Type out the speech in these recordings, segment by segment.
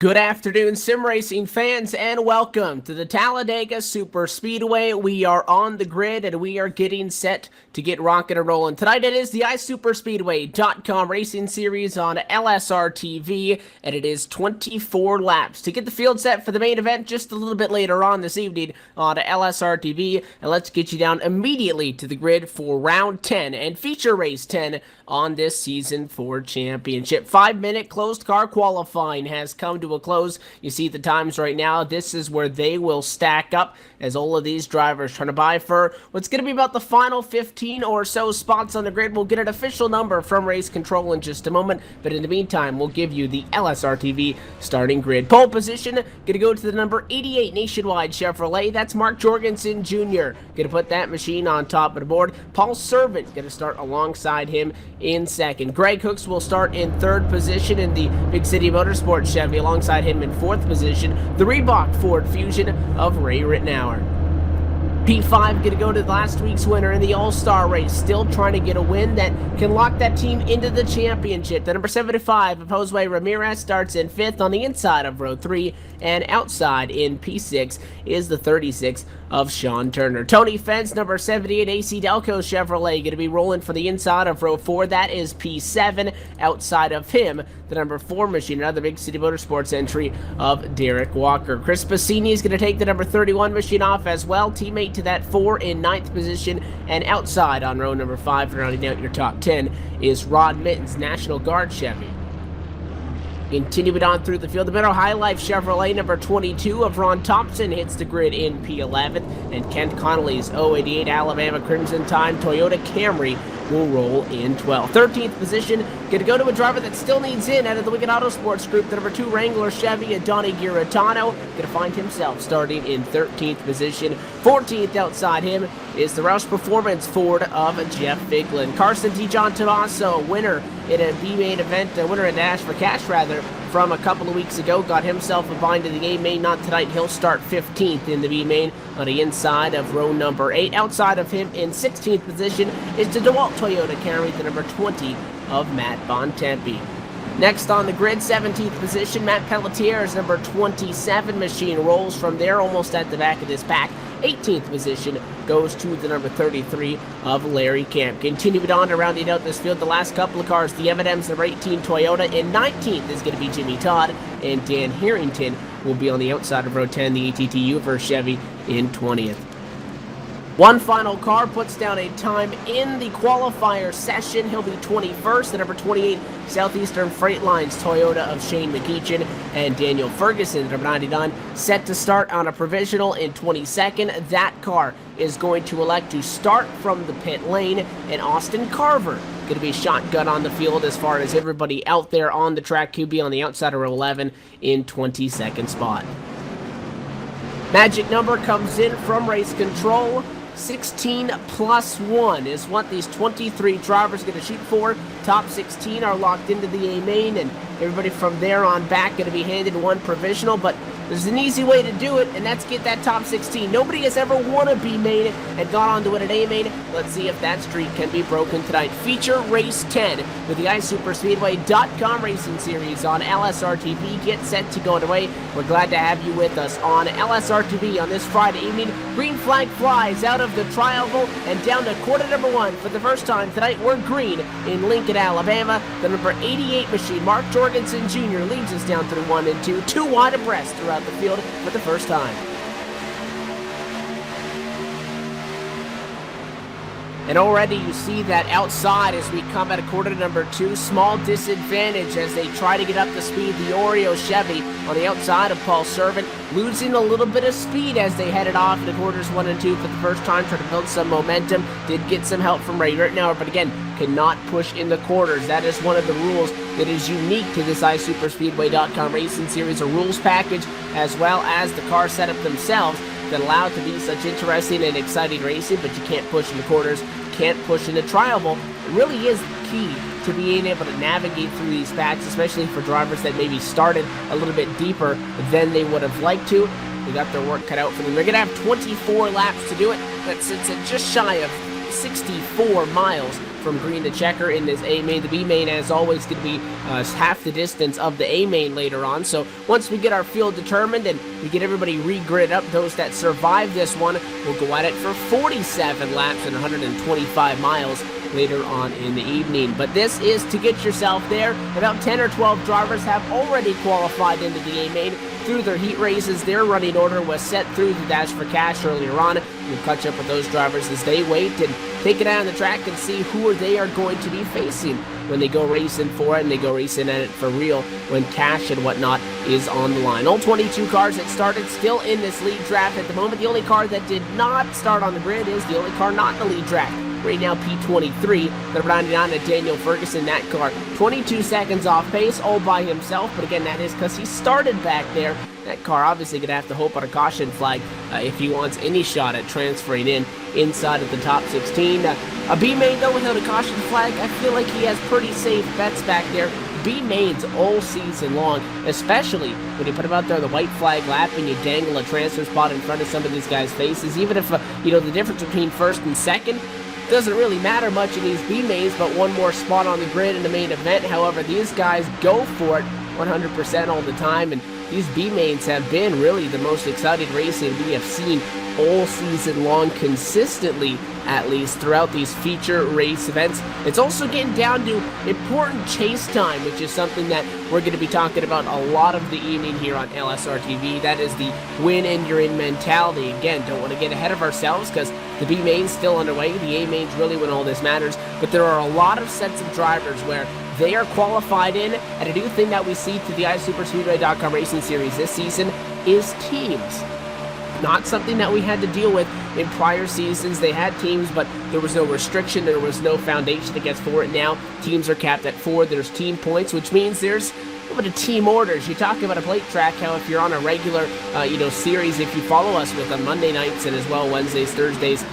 Good afternoon, sim racing fans, and welcome to the Talladega Super Speedway. We are on the grid and we are getting set to get rocking and rolling. Tonight it is the iSuperspeedway.com racing series on LSRTV, and it is 24 laps to get the field set for the main event just a little bit later on this evening on LSRTV. And let's get you down immediately to the grid for round 10 and feature race 10 on this season 4 championship. 5-minute closed car qualifying has come to a close. You see the times right now. This is where they will stack up as all of these drivers trying to vie for what's going to be about the final 15 or so spots on the grid. We'll get an official number from race control in just a moment, but in the meantime, we'll give you the LSRTV starting grid. Pole position, going to go to the number 88 Nationwide Chevrolet. That's Mark Jorgensen Jr. Going to put that machine on top of the board. Paul Servant going to start alongside him in second. Greg Hooks will start in third position in the Big City Motorsports Chevy. Alongside him in fourth position, the Reebok Ford Fusion of Ray Rittenauer. P5 going to go to last week's winner in the All-Star race, still trying to get a win that can lock that team into the championship. The number 75 of Josue Ramirez starts in fifth on the inside of row 3, and outside in P6 is the 36 of Sean Turner. Tony Fence, number 78 AC Delco Chevrolet, going to be rolling for the inside of row 4. That is P7. Outside of him, the number 4 machine, another Big City Motorsports entry of Derek Walker. Chris Bassini is going to take the number 31 machine off as well. Teammate to that 4 in 9th position, and outside on row number 5, rounding out your top 10, is Rod Mittens, National Guard Chevy. Continuing on through the field, the Middle High Life Chevrolet number 22 of Ron Thompson hits the grid in P11, and Kent Connolly's 088 Alabama Crimson Time Toyota Camry will roll in 12th. 13th position, going to go to a driver that still needs in out of the Wicked Autosports Group, the number 2 Wrangler Chevy, Donnie Giratano, going to find himself starting in 13th position. 14th outside him is the Roush Performance Ford of Jeff Figlin. Carson T. John Tomaso, winner in a B-main event, winner in Dash for Cash rather, from a couple of weeks ago, got himself a bind in the A-main. Not tonight, he'll start 15th in the B-main on the inside of row number 8. Outside of him in 16th position is the DeWalt Toyota Camry, the number 20 of Matt Bontempi. Next on the grid, 17th position, Matt Pelletier's number 27 machine rolls from there almost at the back of this pack. 18th position goes to the number 33 of Larry Camp. Continuing on to rounding out this field, the last couple of cars, the M&M's number 18 Toyota, and 19th is going to be Jimmy Todd, and Dan Harrington will be on the outside of row 10, the ATTU for Chevy in 20th. One final car puts down a time in the qualifier session. He'll be 21st. The number 28 Southeastern Freight Lines Toyota of Shane McEachin and Daniel Ferguson, the number 99, set to start on a provisional in 22nd. That car is going to elect to start from the pit lane, and Austin Carver going to be shotgun on the field as far as everybody out there on the track. QB on the outside of row 11 in 22nd spot. Magic number comes in from race control. 16 plus 1 is what these 23 drivers are going to shoot for. Top 16 are locked into the A-main, and everybody from there on back going to be handed one provisional, but there's an easy way to do it, and that's get that top 16. Nobody has ever won a B-main and gone on to win an A-main. Let's see if that streak can be broken tonight. Feature Race 10 with the iSuperspeedway.com racing series on LSRTV. Get set to go underway. We're glad to have you with us on LSRTV on this Friday evening. Green flag flies out of the triangle and down to quarter number 1 for the first time tonight. We're green in Lincoln, Alabama. The number 88 machine, Mark Jorgensen Jr., leads us down through 1 and 2. 2 wide abreast throughout the field for the first time. And already you see that outside as we come at a quarter to number 2, small disadvantage as they try to get up to speed. The Oreo Chevy on the outside of Paul Servant, losing a little bit of speed as they headed off into quarters 1 and 2 for the first time, trying to build some momentum. Did get some help from Ray Rittenauer, but again, cannot push in the quarters. That is one of the rules that is unique to this iSuperspeedway.com racing series, a rules package as well as the car setup themselves that allow it to be such interesting and exciting racing, but you can't push in the quarters, can't push in the trial. It really is key to being able to navigate through these packs, especially for drivers that maybe started a little bit deeper than they would have liked to. They got their work cut out for them. They're going to have 24 laps to do it. That sits at just shy of 64 miles from green to checker in this A main. The B main, as always, going to be half the distance of the A main later on. So once we get our field determined and we get everybody re-gridded up, those that survive this one will go at it for 47 laps and 125 miles later on in the evening. But this is to get yourself there. About 10 or 12 drivers have already qualified into the A main through their heat races. Their running order was set through the Dash for Cash earlier on. We'll catch up with those drivers as they wait and take it out on the track and see who they are going to be facing when they go racing for it, and they go racing at it for real when cash and whatnot is on the line. All 22 cars that started still in this lead draft at the moment. The only car that did not start on the grid is the only car not in the lead draft. Right now, P23, the 99 of Daniel Ferguson, that car 22 seconds off pace all by himself, but again, that is because he started back there. That car obviously going to have to hope on a caution flag if he wants any shot at transferring inside of the top 16. A B main, though, without a caution flag, I feel like he has pretty safe bets back there. B mains all season long, especially when you put them out there on the white flag lap and you dangle a transfer spot in front of some of these guys' faces. Even if, the difference between first and second doesn't really matter much in these B mains, but one more spot on the grid in the main event. However, these guys go for it 100% all the time, and these B mains have been really the most exciting racing we have seen all season long, consistently, at least throughout these feature race events. It's also getting down to important chase time, which is something that we're going to be talking about a lot of the evening here on LSRTV. That is the win and you're in mentality. Again, don't want to get ahead of ourselves because the B main's still underway. The A main's really when all this matters, but there are a lot of sets of drivers where they are qualified in, and a new thing that we see through the iSuperspeedway.com Racing Series this season is teams. Not something that we had to deal with in prior seasons. They had teams, but there was no restriction. There was no foundation against for it. Now, teams are capped at 4. There's team points, which means there's a little bit of team orders. You talk about a plate track, how if you're on a regular, series, if you follow us with on Monday nights and as well Wednesdays, Thursdays,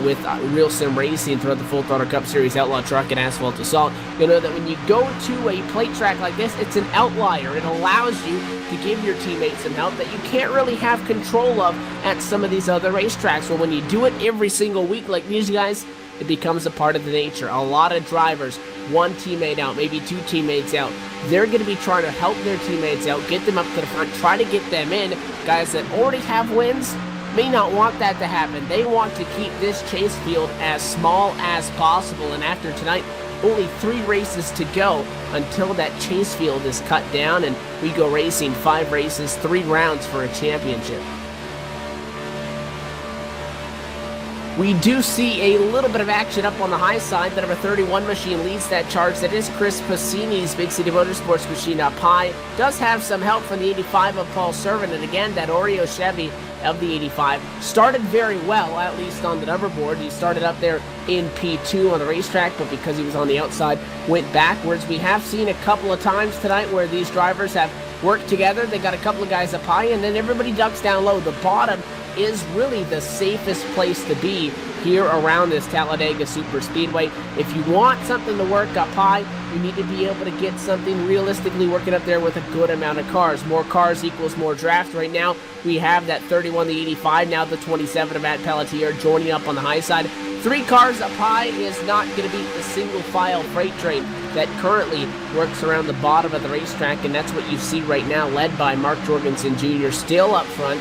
with Real Sim Racing throughout the Full Throttle Cup Series, Outlaw Truck, and Asphalt Assault, you'll know that when you go to a plate track like this, it's an outlier. It allows you to give your teammates some help that you can't really have control of at some of these other racetracks. Well, when you do it every single week like these guys, it becomes a part of the nature. A lot of drivers, one teammate out, maybe two teammates out, they're going to be trying to help their teammates out, get them up to the front, try to get them in. Guys that already have wins may not want that to happen. They want to keep this chase field as small as possible, and after tonight, only 3 races to go until that chase field is cut down and we go racing 5 races, 3 rounds for a championship. We do see a little bit of action up on the high side. The number 31 machine leads that charge. That is Chris Passini's Big City Motorsports machine up high. Does have some help from the 85 of Paul Servant, and again, that Oreo Chevy of the 85 started very well, at least on the number board. He started up there in P2 on the racetrack, but because he was on the outside, went backwards. We have seen a couple of times tonight where these drivers have worked together. They got a couple of guys up high, and then everybody ducks down low. The bottom is really the safest place to be here around this Talladega Super Speedway. If you want something to work up high, you need to be able to get something realistically working up there with a good amount of cars. More cars equals more draft. Right now, we have that 31, the 85, now the 27 of Matt Pelletier joining up on the high side. 3 cars up high is not going to beat the single file freight train that currently works around the bottom of the racetrack, and that's what you see right now, led by Mark Jorgensen Jr. still up front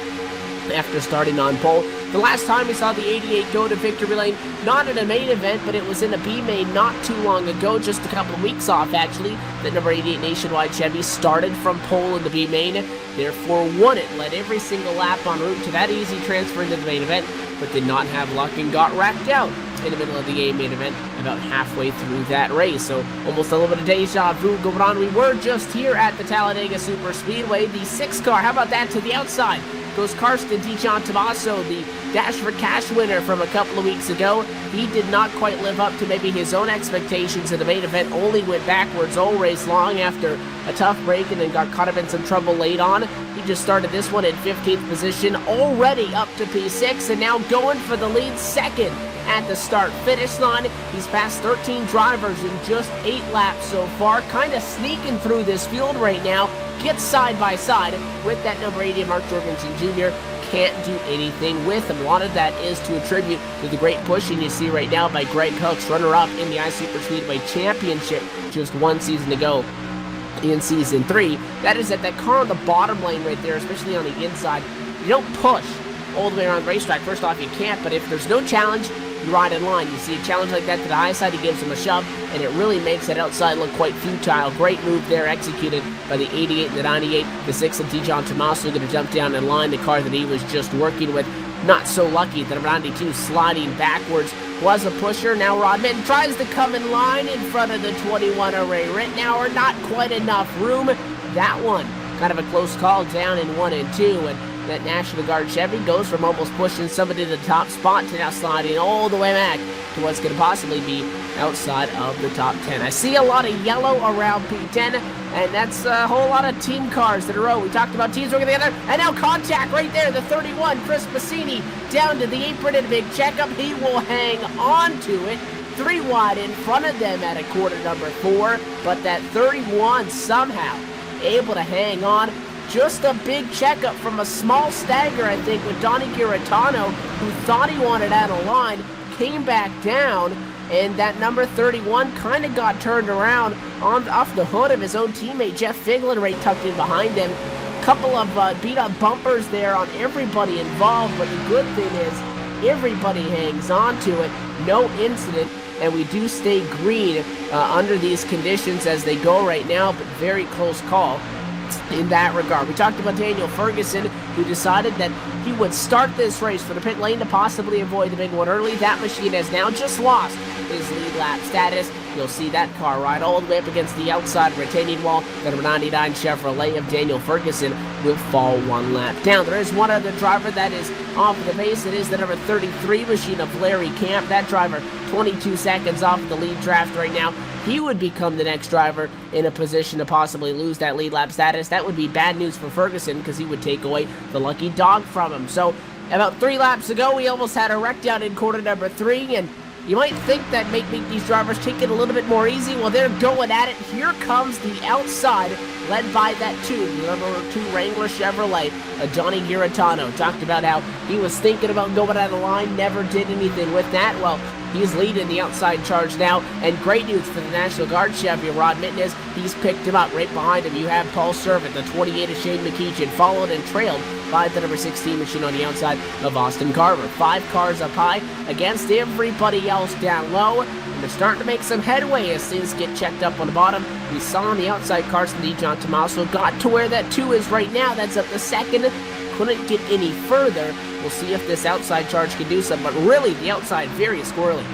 after starting on pole. The last time we saw the 88 go to victory lane, not in a main event, but it was in a B main not too long ago, just a couple of weeks off actually. The number 88 Nationwide Chevy started from pole in the B main, therefore won it, led every single lap en route to that easy transfer into the main event, but did not have luck and got racked out in the middle of the A main event about halfway through that race. So almost a little bit of deja vu going on. We were just here at the Talladega Super Speedway. The 6 car, how about that, to the outside goes Karsten Dijon Tommaso, the Dash for Cash winner from a couple of weeks ago. He did not quite live up to maybe his own expectations in the main event, only went backwards all race long after a tough break and then got caught up in some trouble late on. He just started this one in 15th position, already up to P6, and now going for the lead second at the start-finish line. He's passed 13 drivers in just 8 laps so far, kind of sneaking through this field right now. Gets side by side with that number 80 Mark Jorgensen Jr. can't do anything with him. A lot of that is to attribute to the great pushing you see right now by Greg Hooks, runner-up in the iSuperspeedway Championship just one season ago in Season 3. That is that car on the bottom lane right there, especially on the inside, you don't push all the way around the racetrack. First off, you can't, but if there's no challenge, you ride in line. You see a challenge like that to the high side, he gives him a shove, and it really makes that outside look quite futile. Great move there executed by the 88 and the 98. The 6 of Dijon Tommaso going to jump down in line, the car that he was just working with. Not so lucky. The number 92 sliding backwards was a pusher. Now Rodman tries to come in line in front of the 21 of Ray Rittenauer. Not quite enough room. That one, kind of a close call down in 1 and 2, and that National Guard Chevy goes from almost pushing somebody to the top spot to now sliding all the way back to what's going to possibly be outside of the top 10. I see a lot of yellow around P10, and that's a whole lot of team cars in a row. We talked about teams working together, and now contact right there. The 31, Chris Bassini, down to the apron in a big checkup. He will hang on to it. 3 wide in front of them at a quarter number 4, but that 31 somehow able to hang on. Just a big checkup from a small stagger, I think, with Donnie Giratano, who thought he wanted out of line, came back down, and that number 31 kind of got turned around off the hood of his own teammate, Jeff Figlin, right tucked in behind him. Couple of beat-up bumpers there on everybody involved, but the good thing is everybody hangs on to it, no incident, and we do stay green under these conditions as they go right now, but very close call in that regard. We talked about Daniel Ferguson, who decided that he would start this race for the pit lane to possibly avoid the big one early. That machine has now just lost his lead lap status. You'll see that car ride all the way up against the outside retaining wall. The number 99 Chevrolet of Daniel Ferguson will fall 1 lap down. There is one other driver that is off of the pace. It is the number 33 machine of Larry Camp. That driver 22 seconds off of the lead draft right now. He would become the next driver in a position to possibly lose that lead lap status. That would be bad news for Ferguson because he would take away the lucky dog from him. So about 3 laps ago, we almost had a wreck down in quarter number 3, and you might think that make these drivers take it a little bit more easy. Well, they're going at it. Here comes the outside, led by that the number 2 Wrangler Chevrolet, Johnny Giratano. Talked about how he was thinking about going out of line, never did anything with that. Well, he's leading the outside charge now, and great news for the National Guard Chevy. Rod Mitten is, he's picked him up. Right behind him, you have Paul Servant, the 28 of Shane McKeechin, followed and trailed by the number 16 machine on the outside of Austin Carver. 5 cars up high against everybody else down low, and they're starting to make some headway as things get checked up on the bottom. We saw on the outside cars from Dijon Tommaso got to where that 2 is right now. That's up to second. Couldn't get any further. We'll see if this outside charge can do something, but really the outside very squirrely.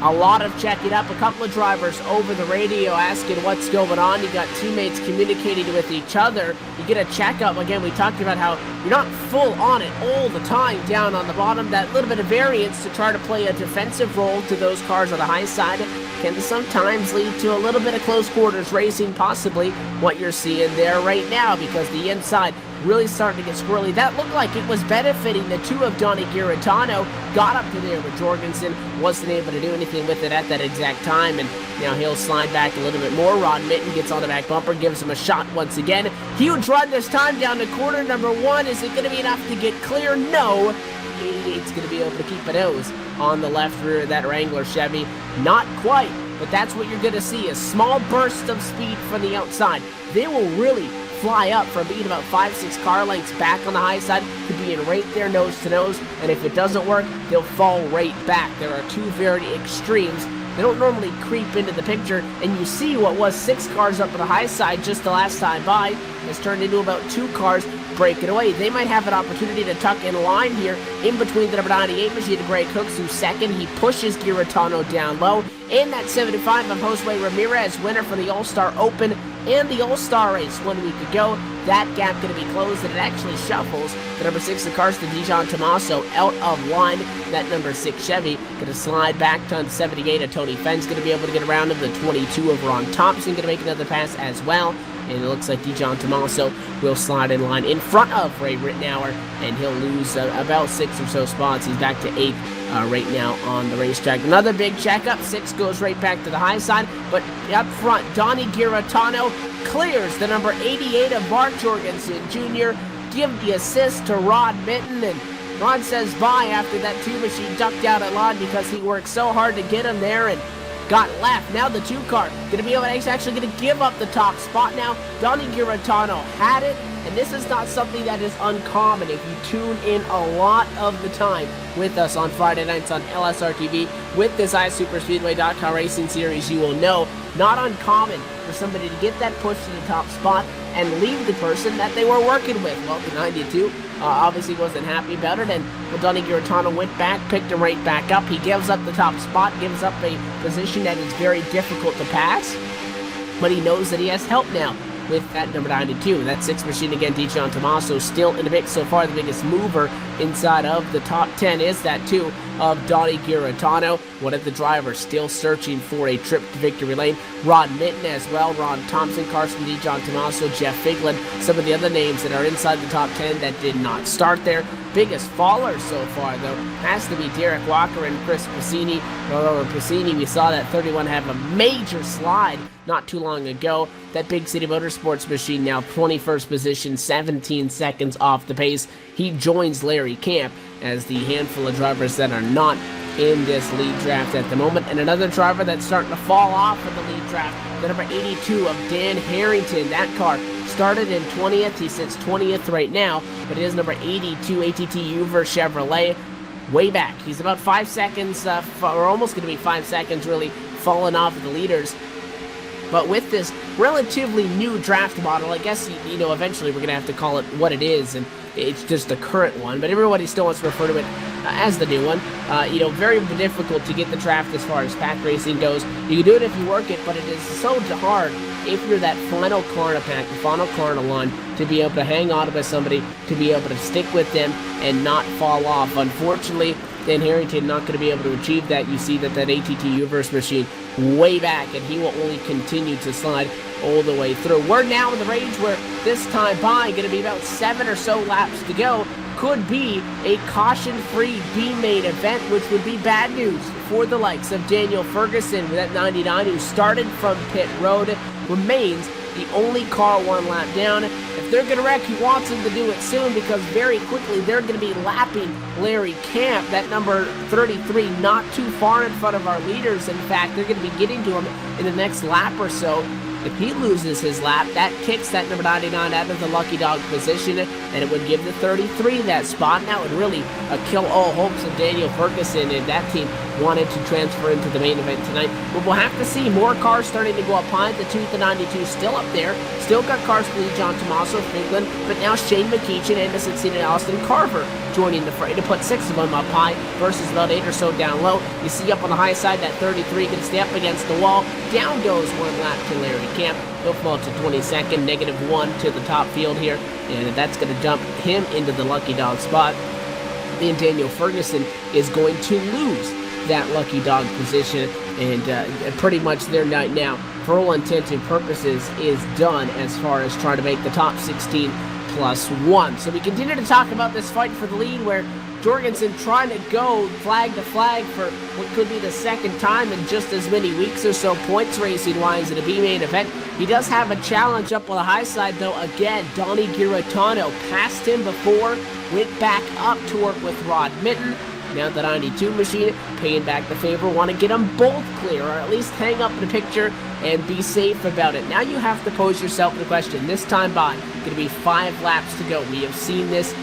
A lot of checking up, a couple of drivers over the radio asking what's going on. You got teammates communicating with each other. You get a checkup. Again, we talked about how you're not full on it all the time down on the bottom. That little bit of variance to try to play a defensive role to those cars on the high side can sometimes lead to a little bit of close quarters racing, possibly what you're seeing there right now, because the inside really starting to get squirrely. That looked like it was benefiting the 2 of Donnie Giratano. Got up to there, but Jorgensen wasn't able to do anything with it at that exact time, and now he'll slide back a little bit more. Ron Mitten gets on the back bumper, gives him a shot once again. Huge run this time down to quarter number 1. Is it going to be enough to get clear? No. 88's going to be able to keep a nose on the left rear of that Wrangler Chevy. Not quite, but that's what you're going to see, a small burst of speed from the outside. They will really fly up from being about 5-6 car lengths back on the high side to being right there nose to nose, and if it doesn't work, they'll fall right back. There are 2 very extremes. They don't normally creep into the picture, and you see what was 6 cars up on the high side just the last time by has turned into about 2 cars breaking away. They might have an opportunity to tuck in line here in between the number 98 machine of Greg Hooks, who's second. He pushes Giratano down low. In that 75 of Josue Ramirez, winner for the All-Star Open and the All-Star race 1 week ago. That gap going to be closed, and it actually shuffles the number 6 of Carson Dijon Tommaso out of line. That number 6 Chevy going to slide back to 78 of Tony Fenn's going to be able to get around him. The 22 of Ron Thompson going to make another pass as well. And it looks like Dijon Tommaso will slide in line in front of Ray Rittenauer, and he'll lose about 6 or so spots. He's back to 8th right now on the racetrack. Another big checkup. 6 goes right back to the high side, but up front, Donnie Giratano clears the number 88 of Mark Jorgensen Jr., give the assist to Rod Mitten, and Rod says bye after that 2 machine ducked out at Lod because he worked so hard to get him there and got left. Now the 2 car going to be able to, he's actually going to give up the top spot now. Donnie Giratano had it, and this is not something that is uncommon if you tune in a lot of the time with us on Friday nights on LSRTV with this iSuperspeedway.com racing series. You will know, not uncommon for somebody to get that push to the top spot and leave the person that they were working with. Well, the 92 obviously wasn't happy about it, and Donnie Giratano went back, picked him right back up. He gives up the top spot, gives up a position that is very difficult to pass, but he knows that he has help now with that number 92. That 6 machine again, Dijon Tommaso still in the mix so far. The biggest mover inside of the top 10 is that 2 of Donnie Giratano. One of the drivers still searching for a trip to victory lane. Rod Mitten as well, Ron Thompson, Carson Dijon Tommaso, Jeff Figlin, some of the other names that are inside the top 10 that did not start there. Biggest faller so far, though, has to be Derek Walker and Chris Piscini. Although Piscini, we saw that 31 have a major slide not too long ago. That Big City Motorsports machine now 21st position, 17 seconds off the pace. He joins Larry Camp as the handful of drivers that are not in this lead draft at the moment. And another driver that's starting to fall off of the lead draft, the number 82 of Dan Harrington. That car started in 20th. He sits 20th right now, but it is number 82 ATT Uver Chevrolet. Way back. He's about 5 seconds, or almost going to be 5 seconds, really, falling off of the leaders. But with this relatively new draft model, I guess, you know, eventually we're going to have to call it what it is, and it's just the current one. But everybody still wants to refer to it as the new one. You know, very difficult to get the draft as far as pack racing goes. You can do it if you work it, but it is so hard if you're that final car in a pack, the final car in a line, to be able to hang on to somebody, to be able to stick with them and not fall off. Unfortunately, Dan Harrington not going to be able to achieve that. You see that ATT Uverse machine way back, and he will only continue to slide all the way through. We're now in the range where this time by, going to be about 7 or so laps to go. Could be a caution-free B-main event, which would be bad news for the likes of Daniel Ferguson with that 99, who started from pit road, remains the only car 1 lap down. If they're going to wreck, he wants them to do it soon, because very quickly they're going to be lapping Larry Camp, that number 33, not too far in front of our leaders. In fact, they're going to be getting to him in the next lap or so. If he loses his lap, that kicks that number 99 out of the lucky dog position, and it would give the 33 that spot. Now it would really kill all hopes of Daniel Ferguson and that team wanted to transfer into the main event tonight. But we'll have to see more cars starting to go up high. The 2 to 92 still up there. Still got cars to John Tommaso, Figlin, but now Shane McKeechin, Anderson Cena, and Austin Carver joining the fray to put 6 of them up high versus about 8 or so down low. You see up on the high side that 33 can stay up against the wall. Down goes 1 lap to Larry Camp. He'll fall to 22nd, -1 to the top field here, and that's going to dump him into the lucky dog spot. And Daniel Ferguson is going to lose that lucky dog position, and pretty much their night now, for all intents and purposes, is done as far as trying to make the top 16 plus 1. So we continue to talk about this fight for the lead, where Jorgensen trying to go flag to flag for what could be the second time in just as many weeks or so, points racing wise, in a B-main event. He does have a challenge up on the high side, though. Again, Donnie Giratano passed him before, went back up to work with Rod Mitten. Now the 92 machine paying back the favor, want to get them both clear, or at least hang up the picture and be safe about it. Now you have to pose yourself the question, this time by, going to be 5 laps to go. We have seen this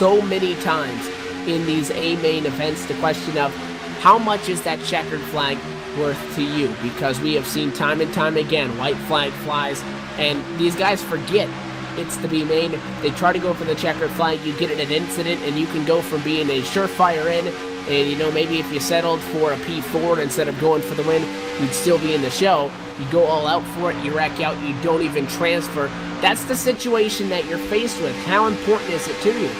so many times in these A-main events, the question of how much is that checkered flag worth to you? Because we have seen time and time again, white flag flies, and these guys forget it's the B-main. They try to go for the checkered flag, you get in an incident, and you can go from being a surefire in, and you know, maybe if you settled for a P4 instead of going for the win, you'd still be in the show. You go all out for it, you wreck out, you don't even transfer. That's the situation that you're faced with. How important is it to you?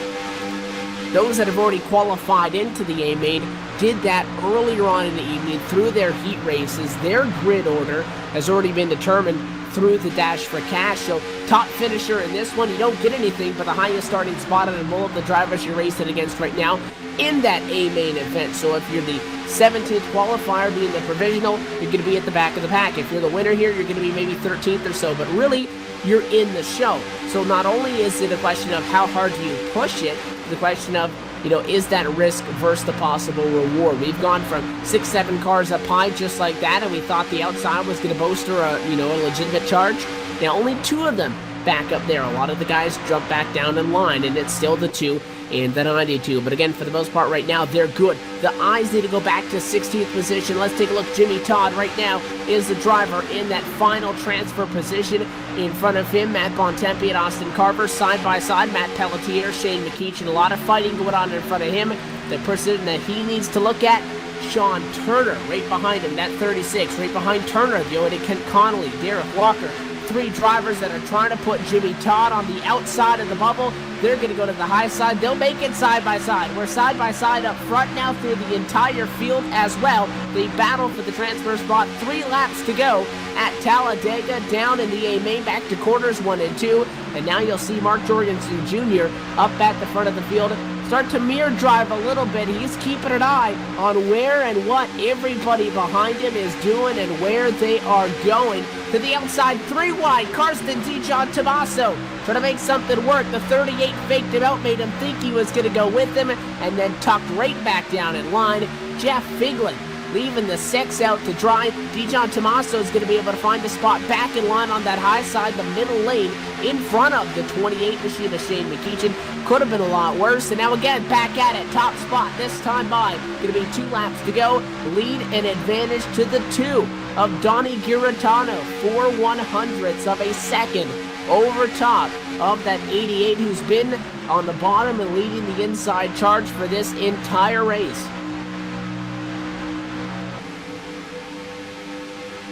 Those that have already qualified into the A-main did that earlier on in the evening through their heat races. Their grid order has already been determined through the dash for cash. So top finisher in this one, you don't get anything but the highest starting spot on all of the drivers you're racing against right now in that A main event. So if you're the 17th qualifier being the provisional, you're going to be at the back of the pack. If you're the winner here, you're going to be maybe 13th or so, but really, you're in the show. So not only is it a question of how hard do you push it, the question of, is that risk versus the possible reward? We've gone from 6-7 cars up high just like that, and we thought the outside was going to bolster a legitimate charge. Now only 2 of them back up there. A lot of the guys jump back down in line, and it's still the 2 and the 92. But again, for the most part right now, they're good. The eyes need to go back to 16th position. Let's take a look. Jimmy Todd right now is the driver in that final transfer position. In front of him, Matt Bontempi and Austin Carver side by side. Matt Pelletier, Shane McKeechin, a lot of fighting going on in front of him. The person that he needs to look at, Sean Turner, right behind him, that 36. Right behind Turner, Kent Connolly, Derek Walker. 3 drivers that are trying to put Jimmy Todd on the outside of the bubble. They're going to go to the high side. They'll make it side by side. We're side by side up front now through the entire field as well. They battle for the transfer spot. 3 laps to go at Talladega, down in the A main, back to quarters 1 and 2. And now you'll see Mark Jorgensen Jr. up at the front of the field. Start to mirror drive a little bit. He's keeping an eye on where and what everybody behind him is doing and where they are going. To the outside, 3 wide, Karsten Dijon Tommaso trying to make something work. The 38 faked him out, made him think he was going to go with him, and then tucked right back down in line. Jeff Figlin leaving the 6 out to dry. Dijon Tommaso is going to be able to find a spot back in line on that high side, the middle lane, in front of the 28 machine of Shane McKeechin. Could have been a lot worse. And now again, back at it, top spot, this time by. Going to be 2 laps to go. Lead and advantage to the 2 of Donnie Giratano, 4/100ths of a second over top of that 88 who's been on the bottom and leading the inside charge for this entire race.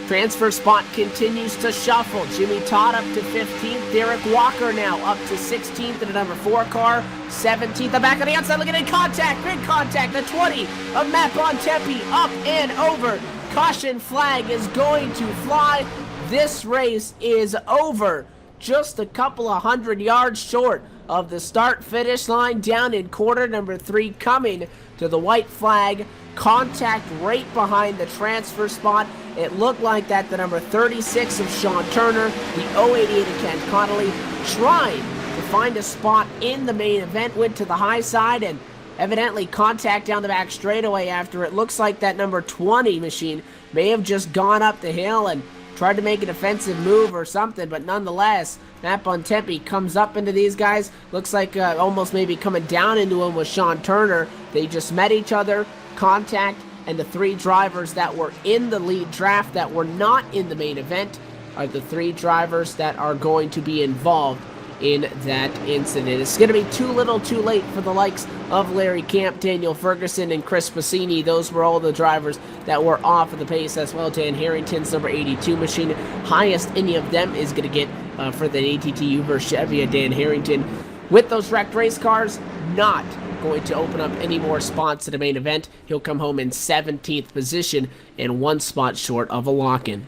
Transfer spot continues to shuffle. Jimmy Todd up to 15th. Derek Walker now up to 16th in a number 4 car. 17th. The back on the outside. Look at it. Contact. Big contact. The 20 of Matt Bontempi up and over. Caution flag is going to fly. This race is over. Just a couple of 100 yards short of the start-finish line down in quarter number 3, coming to the white flag. Contact right behind the transfer spot. It looked like that the number 36 of Sean Turner, the 088 of Ken Connolly, trying to find a spot in the main event, went to the high side and evidently contact down the back straightaway after it looks like that number 20 machine may have just gone up the hill and tried to make an offensive move or something, but nonetheless, Matt Bontempi comes up into these guys. Looks like almost maybe coming down into him with Sean Turner. They just met each other, contact, and the 3 drivers that were in the lead draft that were not in the main event are the 3 drivers that are going to be involved in that incident. It's going to be too little too late for the likes of Larry Camp, Daniel Ferguson, and Chris Passini. Those were all the drivers that were off of the pace as well. Dan Harrington's number 82 machine. Highest any of them is going to get for the ATT Uber Chevy of Dan Harrington. With those wrecked race cars, not going to open up any more spots to the main event. He'll come home in 17th position and 1 spot short of a lock-in.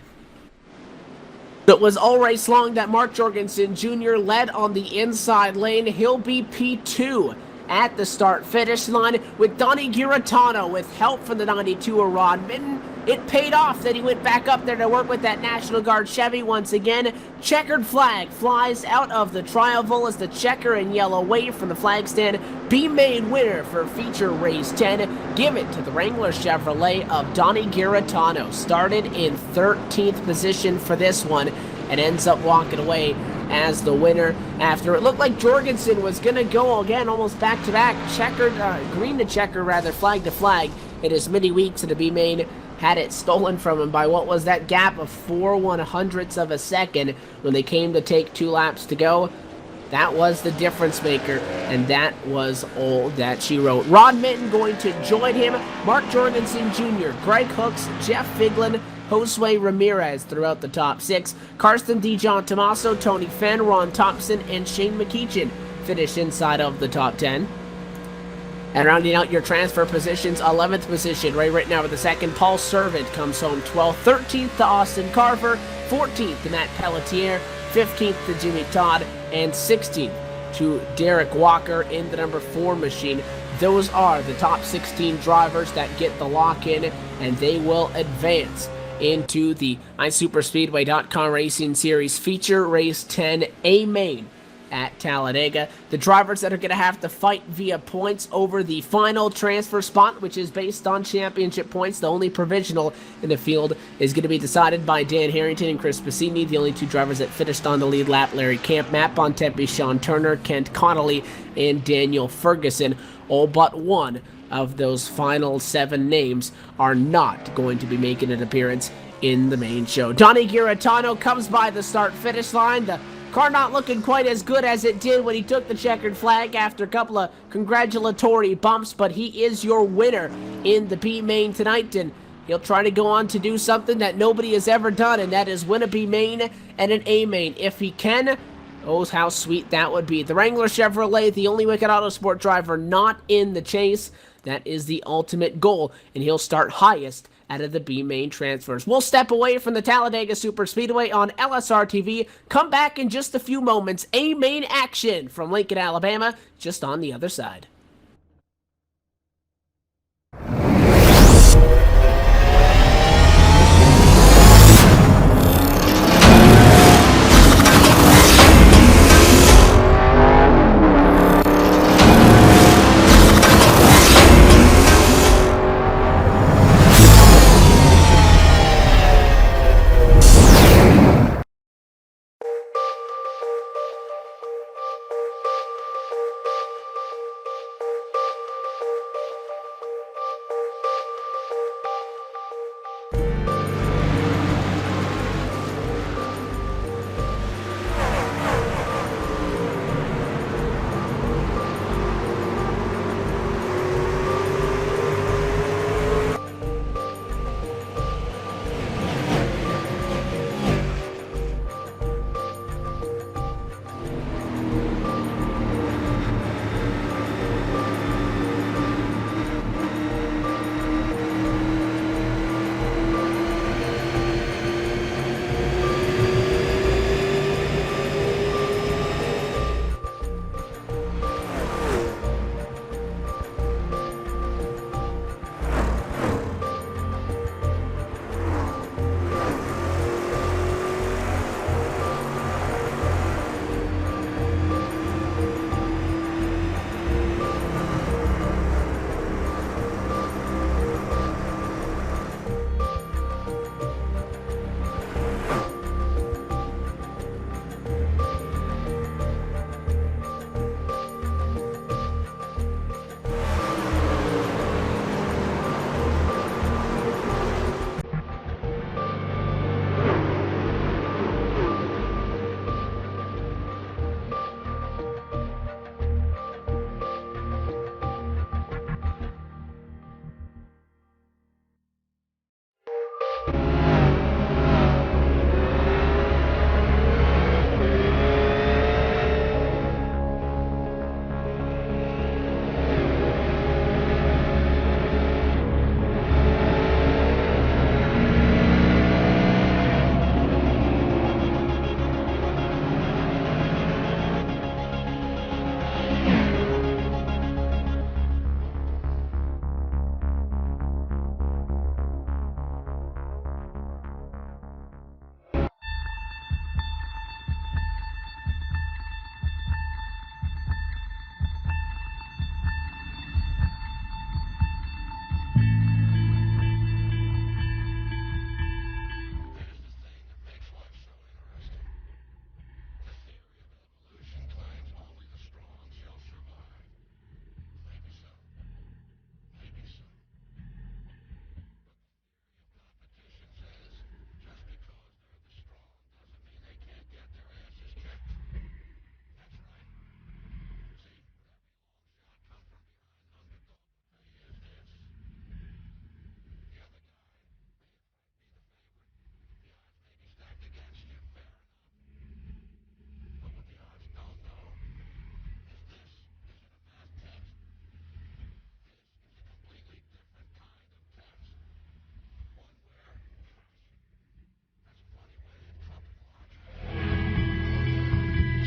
It was all race long that Mark Jorgensen Jr. led on the inside lane. He'll be P2 at the start-finish line with Donnie Giratano with help from the 92 of Rod Mitten. It paid off that he went back up there to work with that National Guard Chevy once again. Checkered flag flies out of the trial as the checker in yellow wave from the flag stand. Be made winner for feature race 10. Give it to the Wrangler Chevrolet of Donnie Giratano. Started in 13th position for this one and ends up walking away as the winner after it looked like Jorgensen was going to go again almost back-to-back. Checkered, green to checker rather, flag to flag in his many weeks, and to be made had it stolen from him by what was that gap of 4/100ths of a second when they came to take 2 laps to go. That was the difference maker, and that was all that she wrote. Rod Mitten going to join him, Mark Jorgensen Jr., Greg Hooks, Jeff Figlin, Josue Ramirez throughout the top 6. Karsten Dijon Tommaso, Tony Fenn, Ron Thompson, and Shane McKeechin finish inside of the top 10. And rounding out your transfer positions, 11th position right now with the second, Paul Servant comes home 12th. 13th to Austin Carver. 14th to Matt Pelletier, 15th to Jimmy Todd, and 16th to Derek Walker in the number 4 machine. Those are the top 16 drivers that get the lock-in, and they will advance into the iSuperspeedway.com Racing Series Feature Race 10 A Main at Talladega. The drivers that are going to have to fight via points over the final transfer spot, which is based on championship points. The only provisional in the field is going to be decided by Dan Harrington and Chris Bassini, the only 2 drivers that finished on the lead lap. Larry Camp, Matt Bontempi, Sean Turner, Kent Connolly, and Daniel Ferguson. All but one of those final 7 names are not going to be making an appearance in the main show. Donnie Giratano comes by the start-finish line. The car not looking quite as good as it did when he took the checkered flag after a couple of congratulatory bumps, but he is your winner in the B main tonight, and he'll try to go on to do something that nobody has ever done, and that is win a B main and an A main. If he can, oh, how sweet that would be. The Wrangler Chevrolet, the only Wicked Autosport driver not in the chase. That is the ultimate goal, and he'll start highest out of the B main transfers. We'll step away from the Talladega Superspeedway on LSRTV. Come back in just a few moments. A main action from Lincoln, Alabama, just on the other side.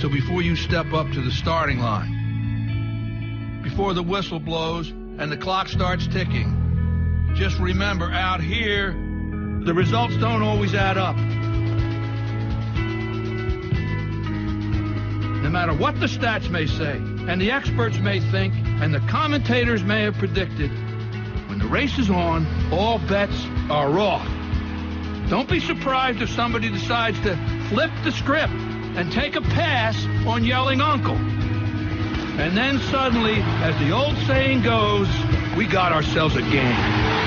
So before you step up to the starting line, before the whistle blows and the clock starts ticking, just remember, out here, the results don't always add up. No matter what the stats may say, and the experts may think, and the commentators may have predicted, when the race is on, all bets are off. Don't be surprised if somebody decides to flip the script and take a pass on yelling uncle. And then suddenly, as the old saying goes, we got ourselves a game.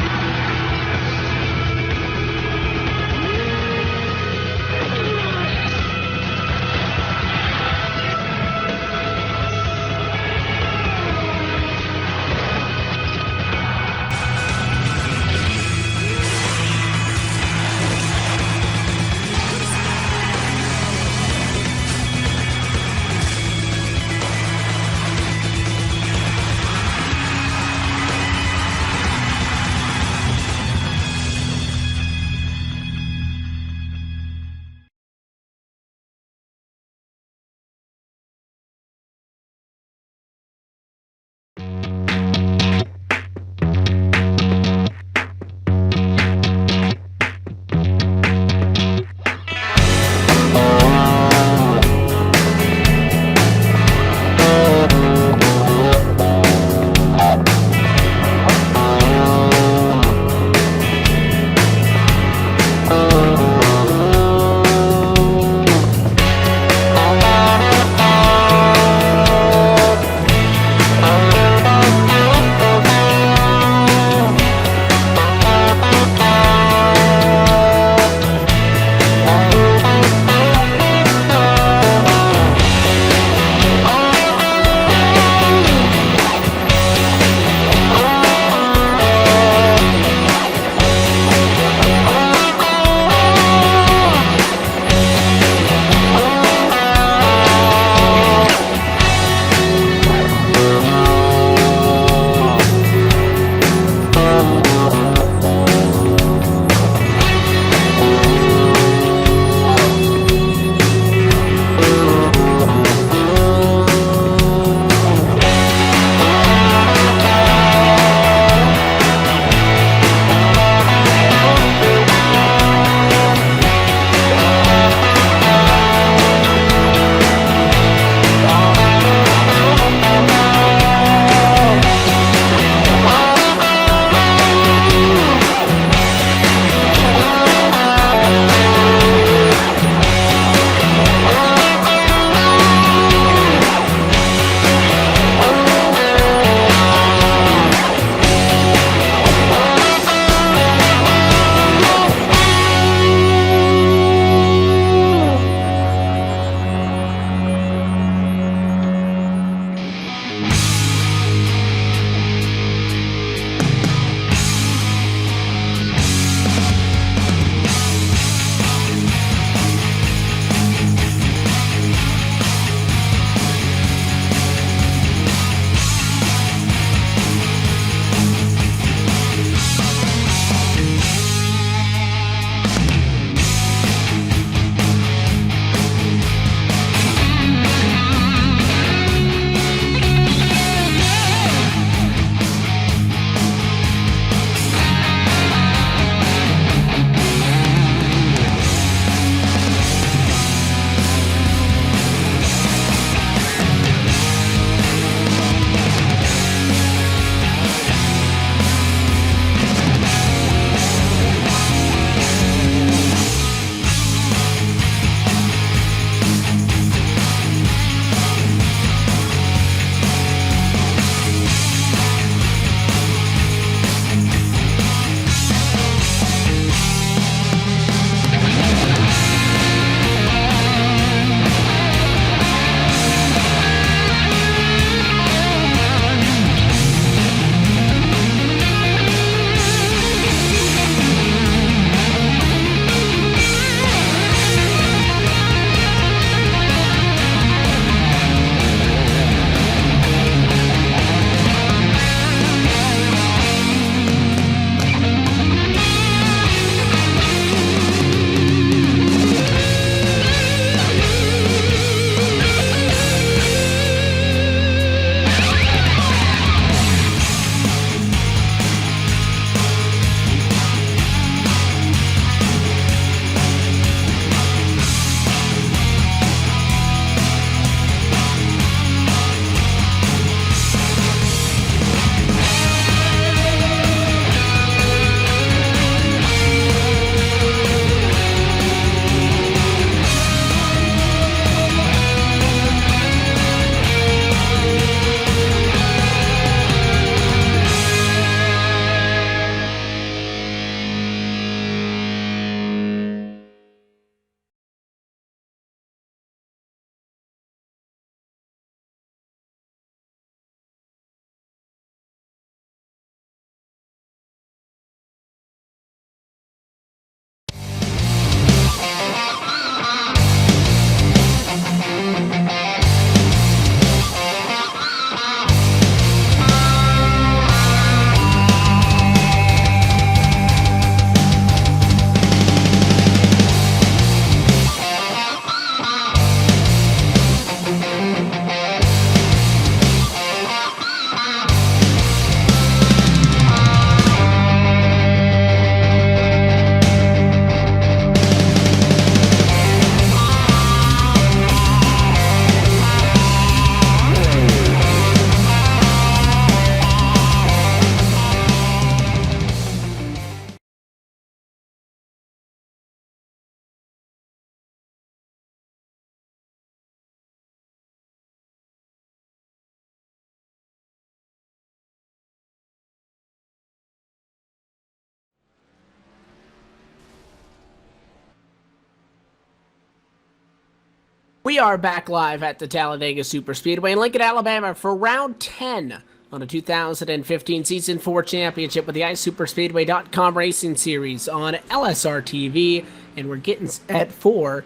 We are back live at the Talladega Superspeedway in Lincoln, Alabama for round 10 on the 2015 Season 4 Championship with the iSuperspeedway.com Racing Series on LSRTV. And we're getting set for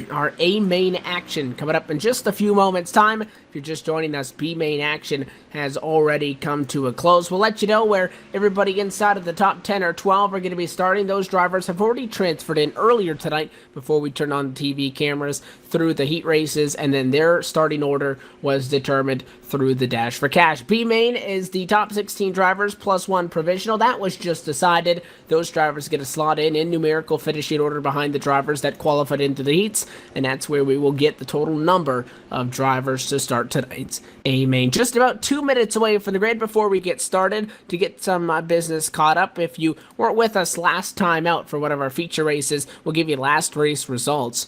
our A main action coming up in just a few moments' time. If you're just joining us, B main action has already come to a close. We'll let you know where everybody inside of the top 10 or 12 are going to be starting. Those drivers have already transferred in earlier tonight before we turn on the TV cameras through the heat races, and then their starting order was determined through the Dash for Cash. B main is the top 16 drivers plus one provisional. That was just decided. Those drivers get a slot in numerical finishing order behind the drivers that qualified into the heats, and that's where we will get the total number of drivers to start tonight's A main. Just about 2 minutes away from the grid before we get started to get some business caught up. If you weren't with us last time out for one of our feature races, we'll give you last race results.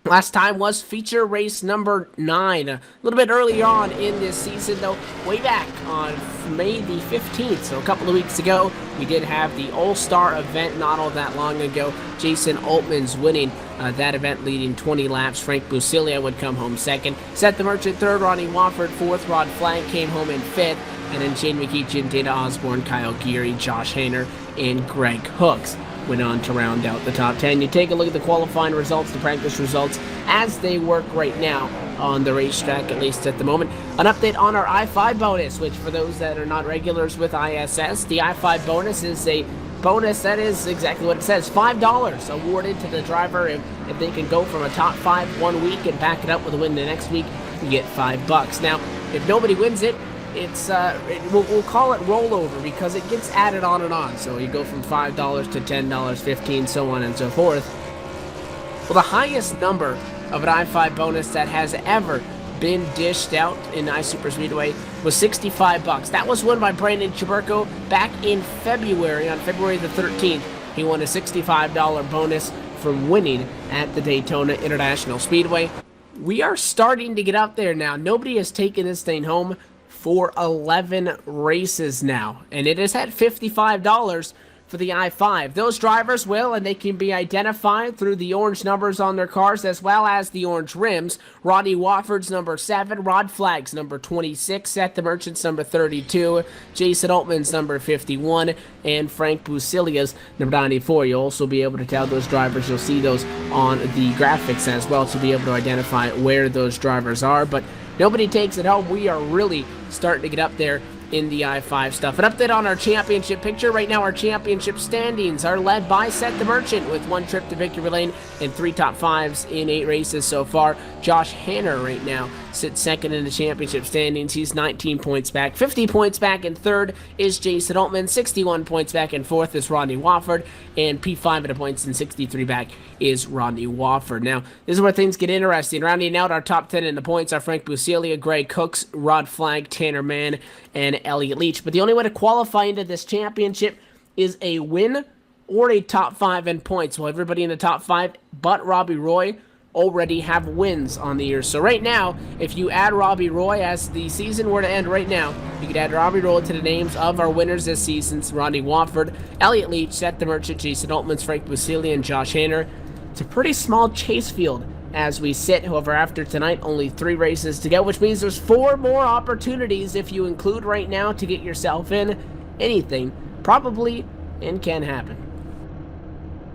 Last time was feature race number 9. A little bit early on in this season, though, way back on May the 15th, so a couple of weeks ago, we did have the All-Star event not all that long ago. Jason Altman's winning that event, leading 20 laps. Frank Busilia would come home second. Seth the Merchant third, Ronnie Wofford fourth, Rod Flag came home in fifth, and then Shane McEachin, Dana Osborne, Kyle Geary, Josh Hayner, and Greg Hooks went on to round out the top 10. You take a look at the qualifying results, the practice results, as they work right now on the racetrack, at least at the moment. An update on our I-5 bonus, which for those that are not regulars with ISS, the I-5 bonus is a bonus that is exactly what it says, $5 awarded to the driver if they can go from a top 5 1 week and back it up with a win the next week. You get $5. Now, if nobody wins it, we'll call it rollover because it gets added on and on. So you go from $5 to $10, $15, so on and so forth. Well, the highest number of an I-5 bonus that has ever been dished out in iSuperspeedway was $65. That was won by Brandon Chaburko back in February, on February the 13th. He won a $65 bonus from winning at the Daytona International Speedway. We are starting to get up there now. Nobody has taken this thing home for 11 races now, and it is at $55 for the I-5. Those drivers will, and they can be identified through the orange numbers on their cars as well as the orange rims. Ronnie Wofford's number 7, Rod Flagg's number 26, Seth the Merchant's number 32, Jason Altman's number 51, and Frank Busilia's number 94. You'll also be able to tell those drivers. You'll see those on the graphics as well to be able to identify where those drivers are, but nobody takes it home. We are really starting to get up there in the I-5 stuff. An update on our championship picture. Right now, our championship standings are led by Seth the Merchant with 1 trip to victory lane and 3 top 5s in 8 races so far. Josh Hanner right now sits second in the championship standings. He's 19 points back. 50 points back in third is Jason Altman. 61 points back in fourth is Rodney Wofford. And P5 in the points and 63 back is Rodney Wofford. Now, this is where things get interesting. Rounding out our top 10 in the points are Frank Busilia, Greg Cooks, Rod Flag, Tanner Mann, and Elliott Leach. But the only way to qualify into this championship is a win or a top 5 in points. Well, everybody in the top 5 but Robbie Roy already have wins on the year. So right now, if you add Robbie Roy, as the season were to end right now, you could add Robbie Roy to the names of our winners this season: Rodney Wofford, Elliott Leach, Seth the Merchant, Jason Altman, Frank Busilia, and Josh Hanner. It's a pretty small chase field as we sit. However, after tonight, only 3 races to go, which means there's 4 more opportunities if you include right now to get yourself in. Anything probably and can happen.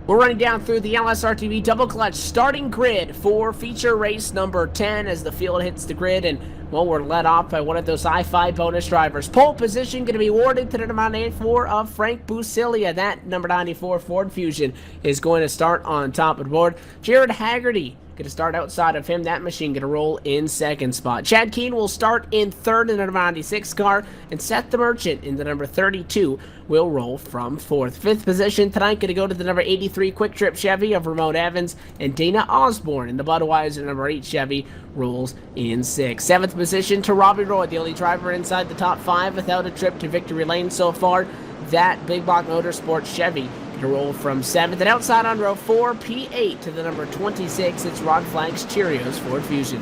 We're running down through the LSRTV double clutch starting grid for feature race number 10 as the field hits the grid, and well, we're led off by one of those I-5 bonus drivers. Pole position going to be awarded to the number 94 of Frank Busilia. That number 94 Ford Fusion is going to start on top of the board. Jared Haggerty going to start outside of him. That machine going to roll in second spot. Chad Keene will start in third in the number 96 car, and Seth the Merchant in the number 32 will roll from fourth. Fifth position tonight going to go to the number 83 Quick Trip Chevy of Ramon Evans, and Dana Osborne in the Budweiser number 8 Chevy rolls in sixth. Seventh position to Robbie Roy, the only driver inside the top 5 without a trip to victory lane so far. That Big Block Motorsports Chevy to roll from 7th, and outside on row 4, P8 to the number 26, it's Rod Flagg's Cheerios Ford Fusion.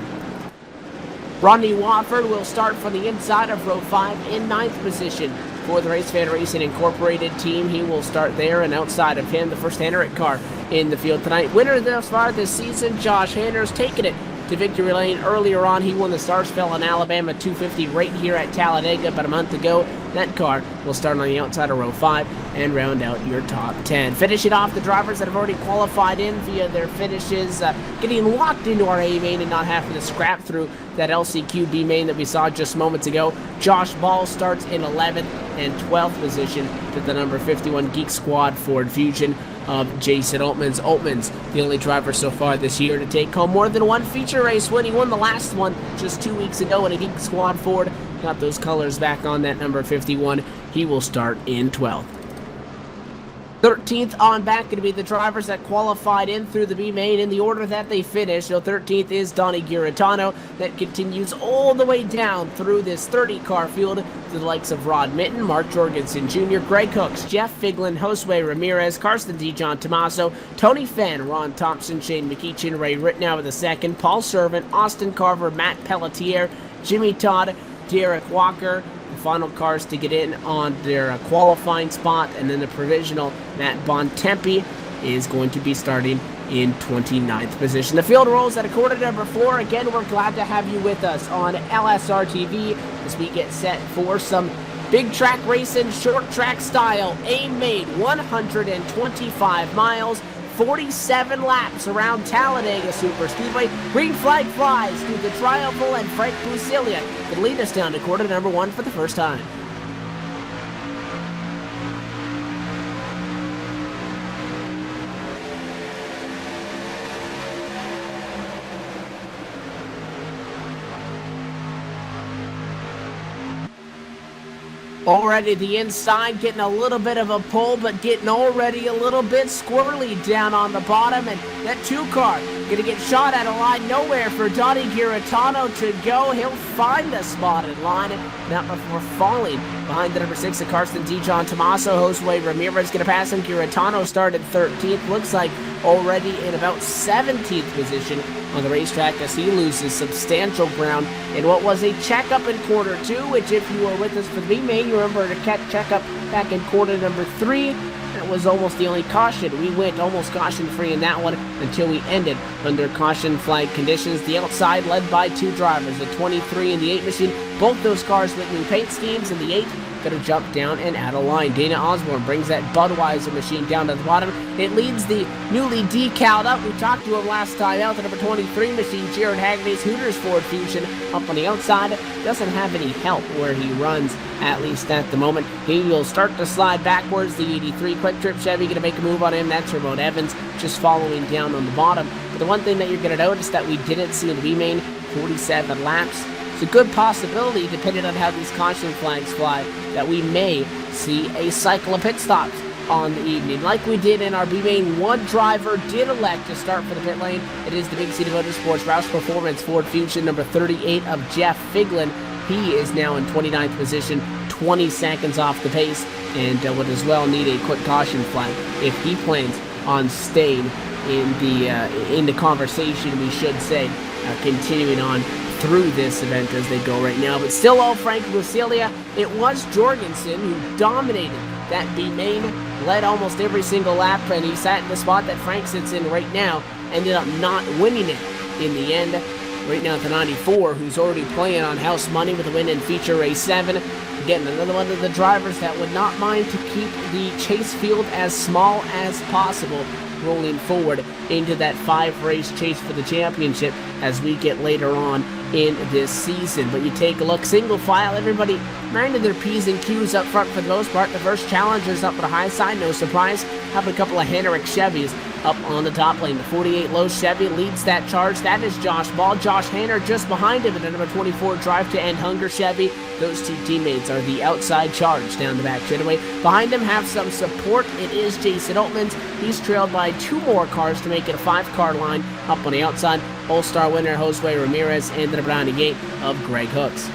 Rodney Wofford will start from the inside of row 5 in 9th position for the Race Fan Racing Incorporated team. He will start there, and outside of him, the first Hanner car in the field tonight. Winner thus far this season, Josh Hanner's taking it to victory lane earlier on. He won the Starsville and Alabama 250 right here at Talladega about a month ago. That car will start on the outside of row 5 and round out your top 10. Finishing off the drivers that have already qualified in via their finishes, getting locked into our A main and not having to scrap through that LCQ B main that we saw just moments ago. Josh Ball starts in 11th and 12th position to the number 51 Geek Squad Ford Fusion of Jason Altmans. Altmans, the only driver so far this year to take home more than one feature race win. He won the last one just 2 weeks ago in a Geek Squad Ford. Got those colors back on that number 51. He will start in 12th. 13th on back going to be the drivers that qualified in through the B main in the order that they finished. So 13th is Donnie Giratano. That continues all the way down through this 30-car field to the likes of Rod Mitten, Mark Jorgensen Jr., Greg Hooks, Jeff Figlin, Josue Ramirez, Carson Dijon Tomaso, Tony Fenn, Ron Thompson, Shane McEachin, Ray Ritenow with the second, Paul Servant, Austin Carver, Matt Pelletier, Jimmy Todd, Derek Walker. The final cars to get in on their qualifying spot, and then the provisional, Matt Bontempi, is going to be starting in 29th position. The field rolls at a quarter number 4. Again, we're glad to have you with us on LSRTV as we get set for some big track racing, short track style. Aim made 125 miles. 47 laps around Talladega Superspeedway. Green flag flies through the Triumphal, and Frank Busilia can lead us down to quarter number 1 for the first time. Already the inside getting a little bit of a pull, but getting already a little bit squirrely down on the bottom. And that 2-car going to get shot at a line nowhere for Donnie Giratano to go. He'll find a spotted line, not before falling behind the number 6 of Carson Dijon Tomaso. Josue Ramirez going to pass him. Giratano started 13th. Looks like already in about 17th position on the racetrack as he loses substantial ground in what was a checkup in quarter 2, which if you were with us for the B-main, you remember the checkup back in quarter number 3. That was almost the only caution. We went almost caution-free in that one until we ended under caution flag conditions. The outside led by 2 drivers, the 23 and the 8 machine. Both those cars with new paint schemes, and the 8 going to jump down and out of line. Dana Osborne brings that Budweiser machine down to the bottom. It leads the newly decaled up. We talked to him last time out. The number 23 machine, Jared Haggerty's Hooters Ford Fusion, up on the outside. Doesn't have any help where he runs, at least at the moment. He will start to slide backwards. The 83 Quick Trip Chevy going to make a move on him. That's Ramon Evans just following down on the bottom. But the one thing that you're going to notice that we didn't see in the B-main, 47 laps. It's a good possibility, depending on how these caution flags fly, that we may see a cycle of pit stops on the evening. Like we did in our B-main, one driver did elect to start for the pit lane. It is the Big City Motorsports Roush Performance Ford Fusion number 38 of Jeff Figlin. He is now in 29th position, 20 seconds off the pace, and would as well need a quick caution flag if he plans on staying in the conversation, we should say, continuing on through this event as they go right now. But still all Frank Busilia. It was Jorgensen who dominated that B-main, led almost every single lap, and he sat in the spot that Frank sits in right now. Ended up not winning it in the end. Right now the 94, who's already playing on house money with a win in feature race 7. Again, another one of the drivers that would not mind to keep the chase field as small as possible, rolling forward into that 5-race chase for the championship as we get later on in this season. But you take a look, single file, everybody minding their P's and Q's up front for the most part. The first challengers up on the high side, no surprise. Having a couple of Henrik Chevys up on the top lane. The 48 Lowe's Chevy leads that charge. That is Josh Ball. Josh Hanner just behind him in the number 24 Drive to End Hunger Chevy. Those two teammates are the outside charge down the back straightaway. Behind him have some support. It is Jason Altmans. He's trailed by 2 more cars to make it a 5-car line up on the outside. All-Star winner Josue Ramirez and the brownie gate of Greg Hooks.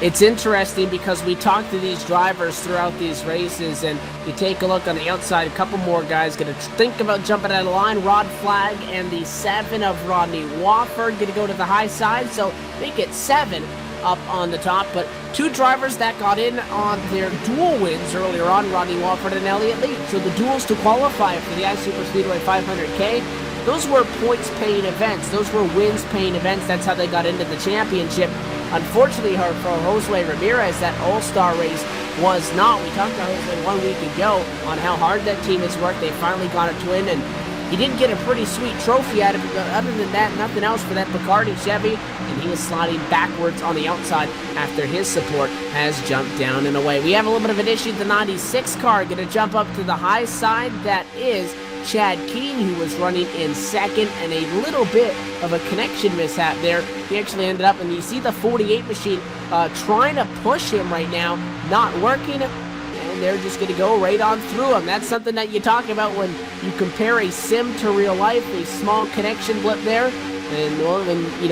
It's interesting because we talk to these drivers throughout these races, and you take a look on the outside, a couple more guys going to think about jumping out of line. Rod Flagg and the 7 of Rodney Wofford going to go to the high side, so make it 7 up on the top. But two drivers that got in on their dual wins earlier on, Rodney Walford and Elliott Lee. So the duels to qualify for the Ice Superspeedway 500K, those were points-paying events. Those were wins-paying events. That's how they got into the championship. Unfortunately for Josue Ramirez, that all-star race was not. We talked to Jose 1 week ago on how hard that team has worked. They finally got it to win, and he did get a pretty sweet trophy out of it, but other than that, nothing else for that Bacardi Chevy, and he is sliding backwards on the outside after his support has jumped down and away. We have a little bit of an issue. The 96 car going to jump up to the high side. That is Chad Keene, who was running in second, and a little bit of a connection mishap there. He actually ended up, and you see the 48 machine trying to push him right now, not working, and they're just going to go right on through him. That's something that you talk about when you compare a sim to real life, a small connection blip there. And, well,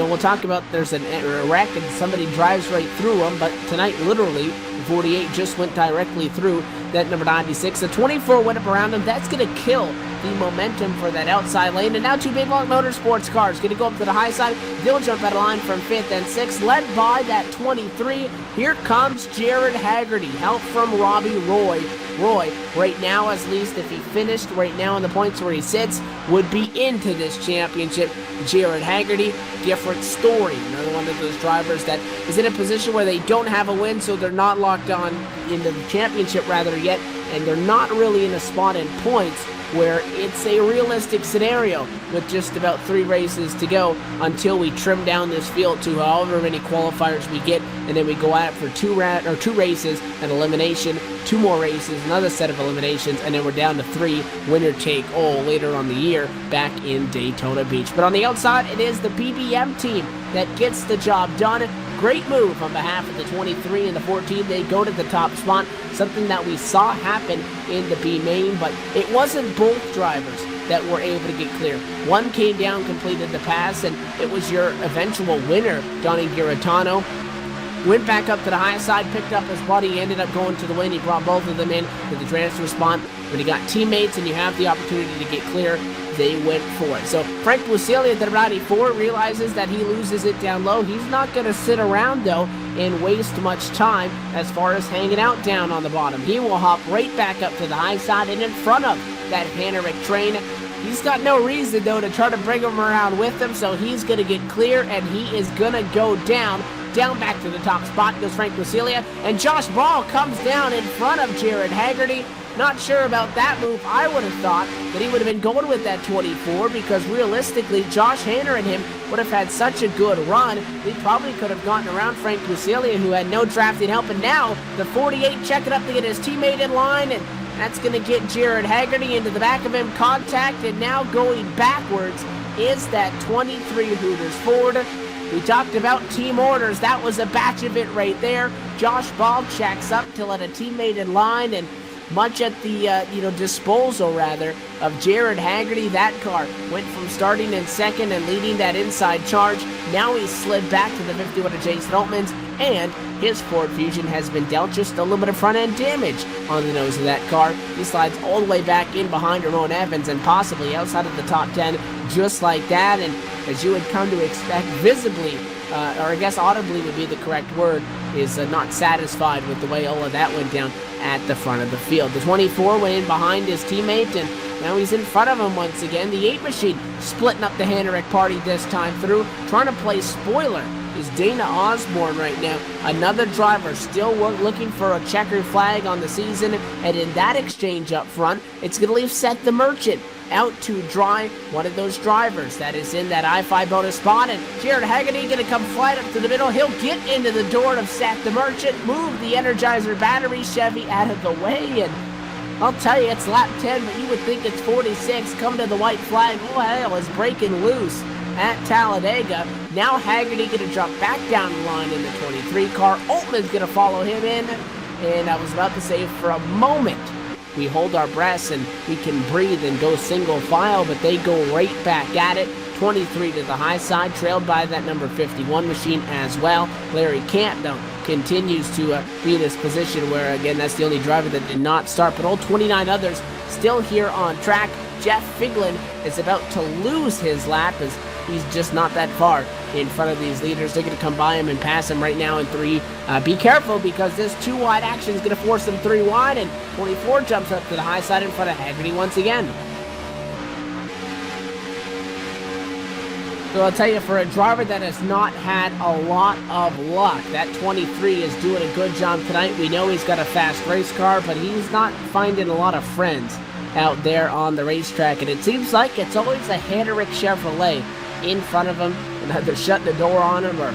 we'll talk about there's a wreck and somebody drives right through them, but tonight, literally, the 48 just went directly through that number 96. The 24 went up around him. That's going to kill the momentum for that outside lane. And now two Big Block Motorsports cars going to go up to the high side. They'll jump out of line from 5th and 6th, led by that 23. Here comes Jared Haggerty. Help from Robbie Roy. Roy, right now, at least, if he finished right now in the points where he sits, would be into this championship. Jared Haggerty, different story. Another one of those drivers that is in a position where they don't have a win, so they're not locked on into the championship rather yet, and they're not really in a spot in points where it's a realistic scenario with just about 3 races to go until we trim down this field to however many qualifiers we get, and then we go at it for 2 races, an elimination, 2 more races, another set of eliminations, and then we're down to 3 winner take all later on the year back in Daytona Beach. But on the outside, it is the BBM team that gets the job done. Great move on behalf of the 23 and the 14. They go to the top spot, something that we saw happen in the B main, but it wasn't both drivers that were able to get clear. One came down, completed the pass, and it was your eventual winner, Donnie Giratano. Went back up to the high side, picked up his buddy, ended up going to the win. He brought both of them in to the transfer spot. When you got teammates and you have the opportunity to get clear, they went for it. So Frank Lucilia at the 94 realizes that he loses it down low. He's not going to sit around, though, and waste much time as far as hanging out down on the bottom. He will hop right back up to the high side and in front of that Hannerick train. He's got no reason, though, to try to bring him around with him, so he's going to get clear, and he is going to go down back to the top spot goes Frank Lucilia, and Josh Ball comes down in front of Jared Haggerty. Not sure about that move. I would have thought that he would have been going with that 24 because realistically, Josh Hanner and him would have had such a good run. He probably could have gotten around Frank Lucilia, who had no drafting help, and now the 48 checking up to get his teammate in line, and that's going to get Jared Haggerty into the back of him, contact, and now going backwards is that 23 Hooters Ford. We talked about team orders. That was a batch of it right there. Josh Ball checks up to let a teammate in line, and much at the disposal rather of Jared Haggerty. That car went from starting in second and leading that inside charge. Now he's slid back to the 51 of Jason Altman's, and his Ford Fusion has been dealt just a little bit of front end damage on the nose of that car. He slides all the way back in behind Ramon Evans and possibly outside of the top 10 just like that. And as you would come to expect, visibly, or I guess audibly would be the correct word, is not satisfied with the way all of that went down at the front of the field. The 24 went in behind his teammate, and now he's in front of him once again. The 8 machine splitting up the Hannerick party this time through, trying to play spoiler is Dana Osborne right now. Another driver still looking for a checkered flag on the season, and in that exchange up front, it's going to leave Seth the Merchant out to dry, one of those drivers that is in that I-5 bonus spot, and Jared Haggerty going to come flying up to the middle. He'll get into the door of Seth the Merchant, move the Energizer battery Chevy out of the way, and I'll tell you, it's lap 10, but you would think it's 46. Come to the white flag. Oh, hell, is breaking loose at Talladega. Now Haggerty going to drop back down the line in the 23 car. Altman's going to follow him in, and I was about to say for a moment, we hold our breaths and we can breathe and go single file, but they go right back at it. 23 to the high side, trailed by that number 51 machine as well. Larry Camp, though, continues to be in this position where, again, that's the only driver that did not start, but all 29 others still here on track. Jeff Figlin is about to lose his lap as he's just not that far in front of these leaders. They're going to come by him and pass him right now in 3. Be careful, because this 2-wide action is going to force them 3 wide, and 24 jumps up to the high side in front of Haggerty once again. So I'll tell you, for a driver that has not had a lot of luck, that 23 is doing a good job tonight. We know he's got a fast race car, but he's not finding a lot of friends out there on the racetrack. And it seems like it's always a Hendrick Chevrolet in front of him, and either shutting the door on him or,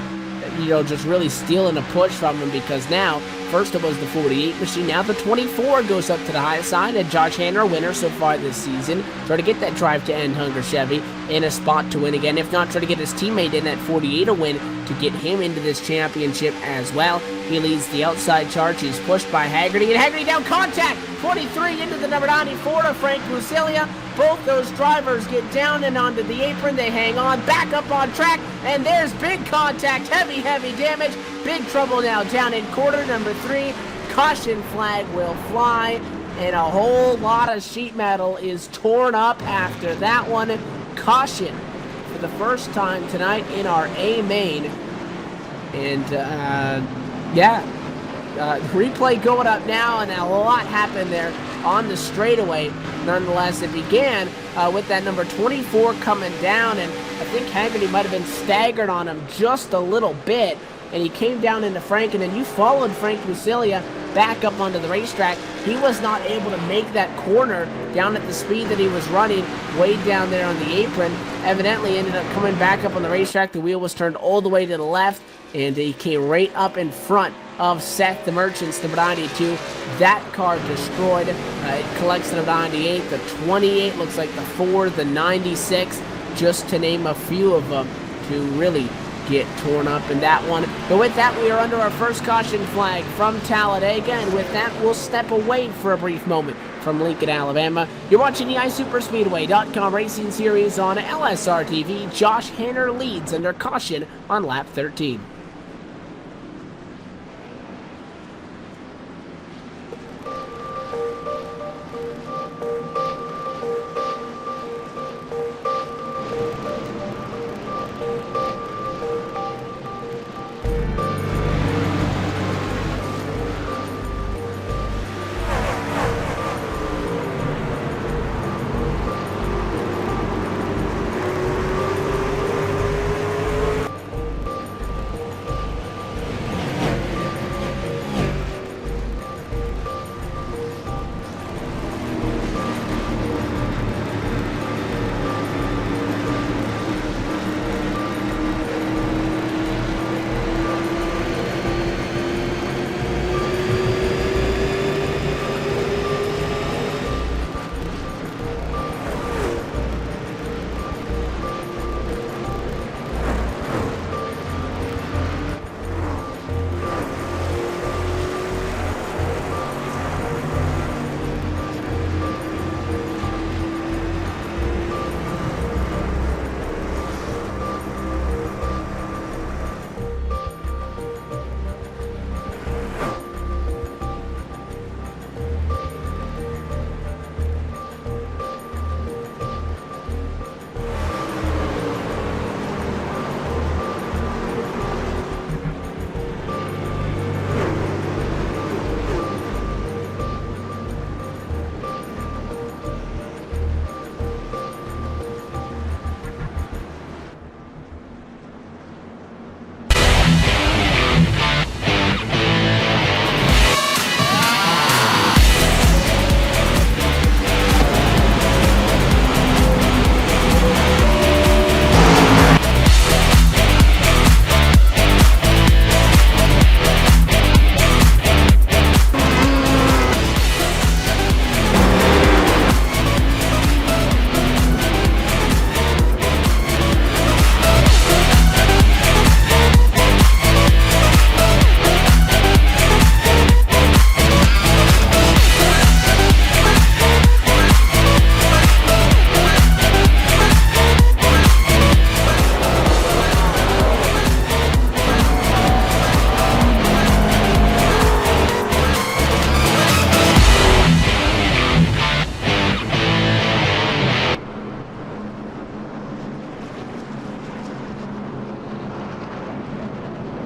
just really stealing a push from him, because now, first it was the 48 machine, now the 24 goes up to the high side, and Josh Hanner, winner so far this season, try to get that drive to end Hunger Chevy in a spot to win again. If not, try to get his teammate in that 48 a win to get him into this championship as well. He leads the outside charge. He's pushed by Haggerty, and Haggerty down contact. 23 into the number 94 of Frank Lucilia. Both those drivers get down and onto the apron. They hang on, back up on track, and there's big contact. Heavy damage. Big trouble now down in quarter number 3. Caution flag will fly, and a whole lot of sheet metal is torn up after that one. Caution for the first time tonight in our A main. And, replay going up now, and a lot happened there on the straightaway. Nonetheless, it began with that number 24 coming down, and I think Haggerty might have been staggered on him just a little bit, and he came down into Frank, and then you followed Frank Lucilia back up onto the racetrack. He was not able to make that corner down at the speed that he was running way down there on the apron. Evidently ended up coming back up on the racetrack. The wheel was turned all the way to the left, and he came right up in front of Seth the Merchant's number 92. That car destroyed. It collects the number 98, the 28, looks like the 4, the 96, just to name a few of them, to really get torn up in that one. But with that, we are under our first caution flag from Talladega, and with that, we'll step away for a brief moment from Lincoln, Alabama. You're watching the iSuperspeedway.com Racing Series on LSRTV. Josh Hanner leads under caution on lap 13.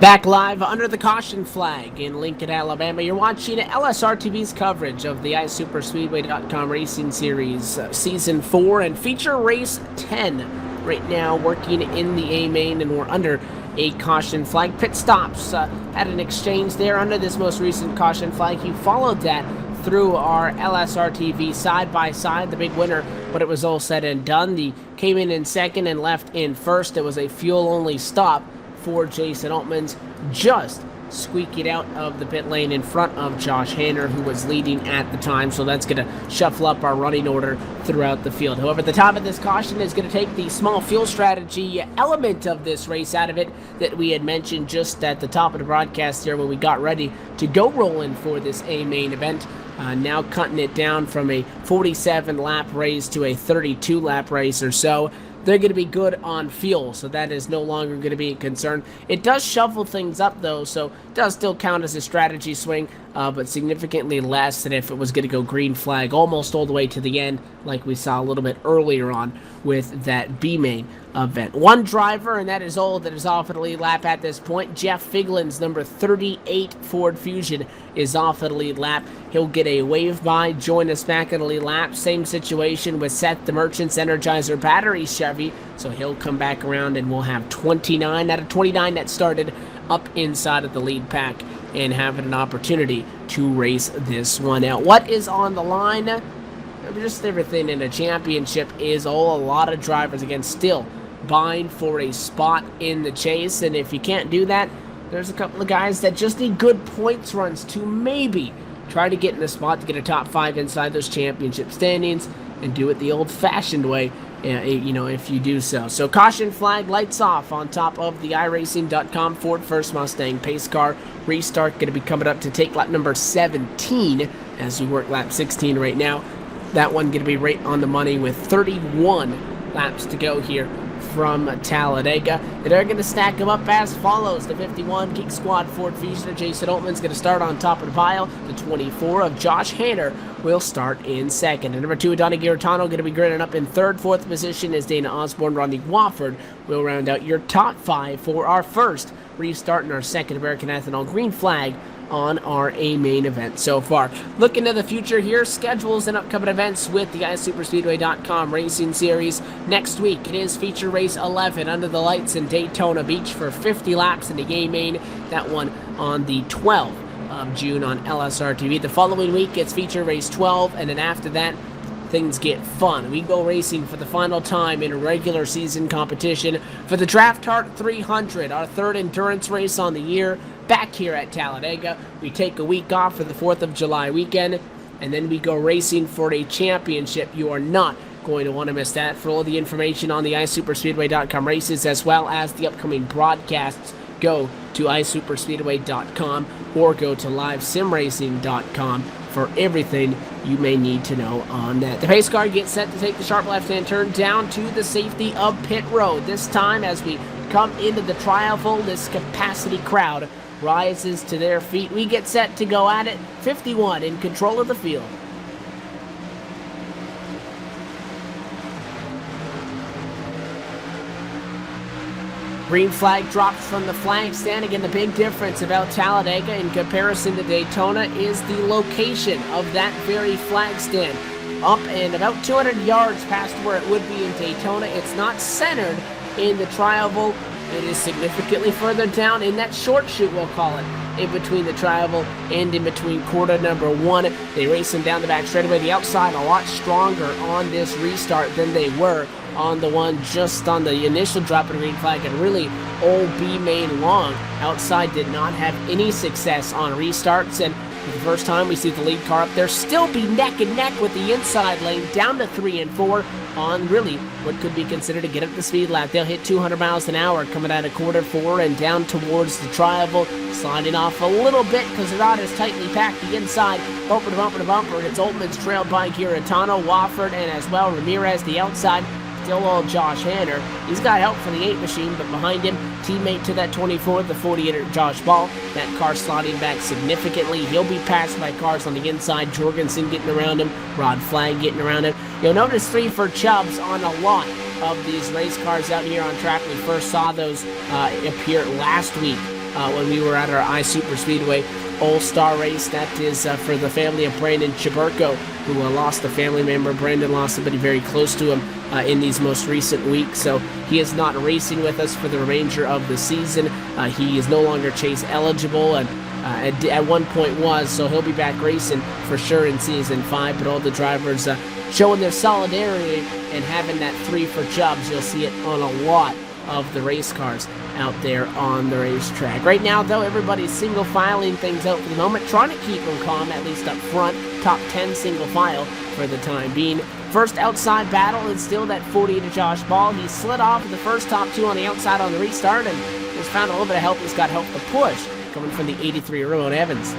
Back live under the caution flag in Lincoln, Alabama. You're watching LSRTV's coverage of the iSuperspeedway.com Racing Series Season 4 and feature race 10. Right now working in the A main, and we're under a caution flag. Pit stops at an exchange there under this most recent caution flag. You followed that through our LSRTV side-by-side. The big winner, but it was all said and done. The came in second and left in first. It was a fuel-only stop for Jason Altman's, just squeaking out of the pit lane in front of Josh Hanner, who was leading at the time, so that's going to shuffle up our running order throughout the field. However, the top of this caution is going to take the small fuel strategy element of this race out of it that we had mentioned just at the top of the broadcast there when we got ready to go rolling for this A main event. Now cutting it down from a 47-lap race to a 32-lap race or so. They're going to be good on fuel, so that is no longer going to be a concern. It does shuffle things up, though, so it does still count as a strategy swing, but significantly less than if it was going to go green flag almost all the way to the end, like we saw a little bit earlier on with that B-main event. One driver, and that is all that is off at the lead lap at this point. Jeff Figlin's number 38 Ford Fusion is off at the lead lap. He'll get a wave by, join us back at the lead lap. Same situation with Seth the Merchant's Energizer Battery Chevy, so he'll come back around and we'll have 29 out of 29 that started up inside of the lead pack and having an opportunity to race this one out. What is on the line? Just everything in a championship is a lot of drivers, again, still vying for a spot in the chase, and if you can't do that, there's a couple of guys that just need good points runs to maybe try to get in a spot to get a top 5 inside those championship standings and do it the old-fashioned way, if you do so. So caution flag lights off on top of the iRacing.com Ford First Mustang pace car. Restart going to be coming up to take lap number 17 as we work lap 16 right now. That one going to be right on the money with 31 laps to go here from Talladega. They're going to stack them up as follows. The 51 Geek Squad Ford Fusion, Jason Altman's going to start on top of the pile. The 24 of Josh Hanner will start in second. And number 2, Donnie Garitano, going to be grinning up in third. Fourth position is Dana Osborne. Rodney Wofford will round out your top 5 for our first restart in our second American Ethanol Green Flag on our A main event so far. Looking to the future here, schedules and upcoming events with the iSuperspeedway.com Racing Series. Next week, it is feature race 11 under the lights in Daytona Beach for 50 laps in the A main. That one on the 12th of June on LSRTV. The following week, it's feature race 12, and then after that, things get fun. We go racing for the final time in a regular season competition for the Draft Heart 300, our third endurance race on the year, back here at Talladega. We take a week off for the 4th of July weekend, and then we go racing for a championship. You are not going to want to miss that. For all the information on the iSuperspeedway.com races as well as the upcoming broadcasts, go to iSuperspeedway.com or go to livesimracing.com for everything you may need to know on that. The pace car gets set to take the sharp left-hand turn down to the safety of pit road. This time, as we come into the trial, this capacity crowd rises to their feet. We get set to go at it. 51 in control of the field. Green flag drops from the flag stand. Again, the big difference about Talladega in comparison to Daytona is the location of that very flag stand. Up and about 200 yards past where it would be in Daytona. It's not centered in the tri-oval. It is significantly further down in that short chute, we'll call it, in between the tri-oval and in between quarter number 1. They race them down the back straightaway. The outside a lot stronger on this restart than they were on the one just on the initial drop of the green flag, and really old B main long. Outside did not have any success on restarts, and for the first time we see the lead car up there still be neck and neck with the inside lane down to 3 and 4 on really what could be considered a get up the speed lap. They'll hit 200 miles an hour coming out of quarter 4 and down towards the tri-oval, sliding off a little bit because they're not as tightly packed the inside. Bumper to bumper to bumper. It's Altman's trailed by Garitano, Wofford, and as well Ramirez the outside. Still all Josh Hanner. He's got help from the 8 machine, but behind him, teammate to that 24, the 48er Josh Ball. That car sliding back significantly. He'll be passed by cars on the inside. Jorgensen getting around him. Rod Flag getting around him. You'll notice 3 for Chubbs on a lot of these race cars out here on track. We first saw those appear last week when we were at our iSuper Speedway All-Star race. That is for the family of Brandon Chiburko, who lost a family member. Brandon lost somebody very close to him in these most recent weeks, so he is not racing with us for the remainder of the season. He is no longer Chase eligible, and at one point was, so he'll be back racing for sure in Season 5, but all the drivers showing their solidarity and having that 3 for Chubbs. You'll see it on a lot of the race cars out there on the racetrack. Right now, though, everybody's single filing things out for the moment, trying to keep them calm, at least up front. Top 10 single file for the time being. First outside battle is still that 40 to Josh Ball. He slid off the first top 2 on the outside on the restart and just found a little bit of help. He's got help to push coming from the 83 Ramon Evans.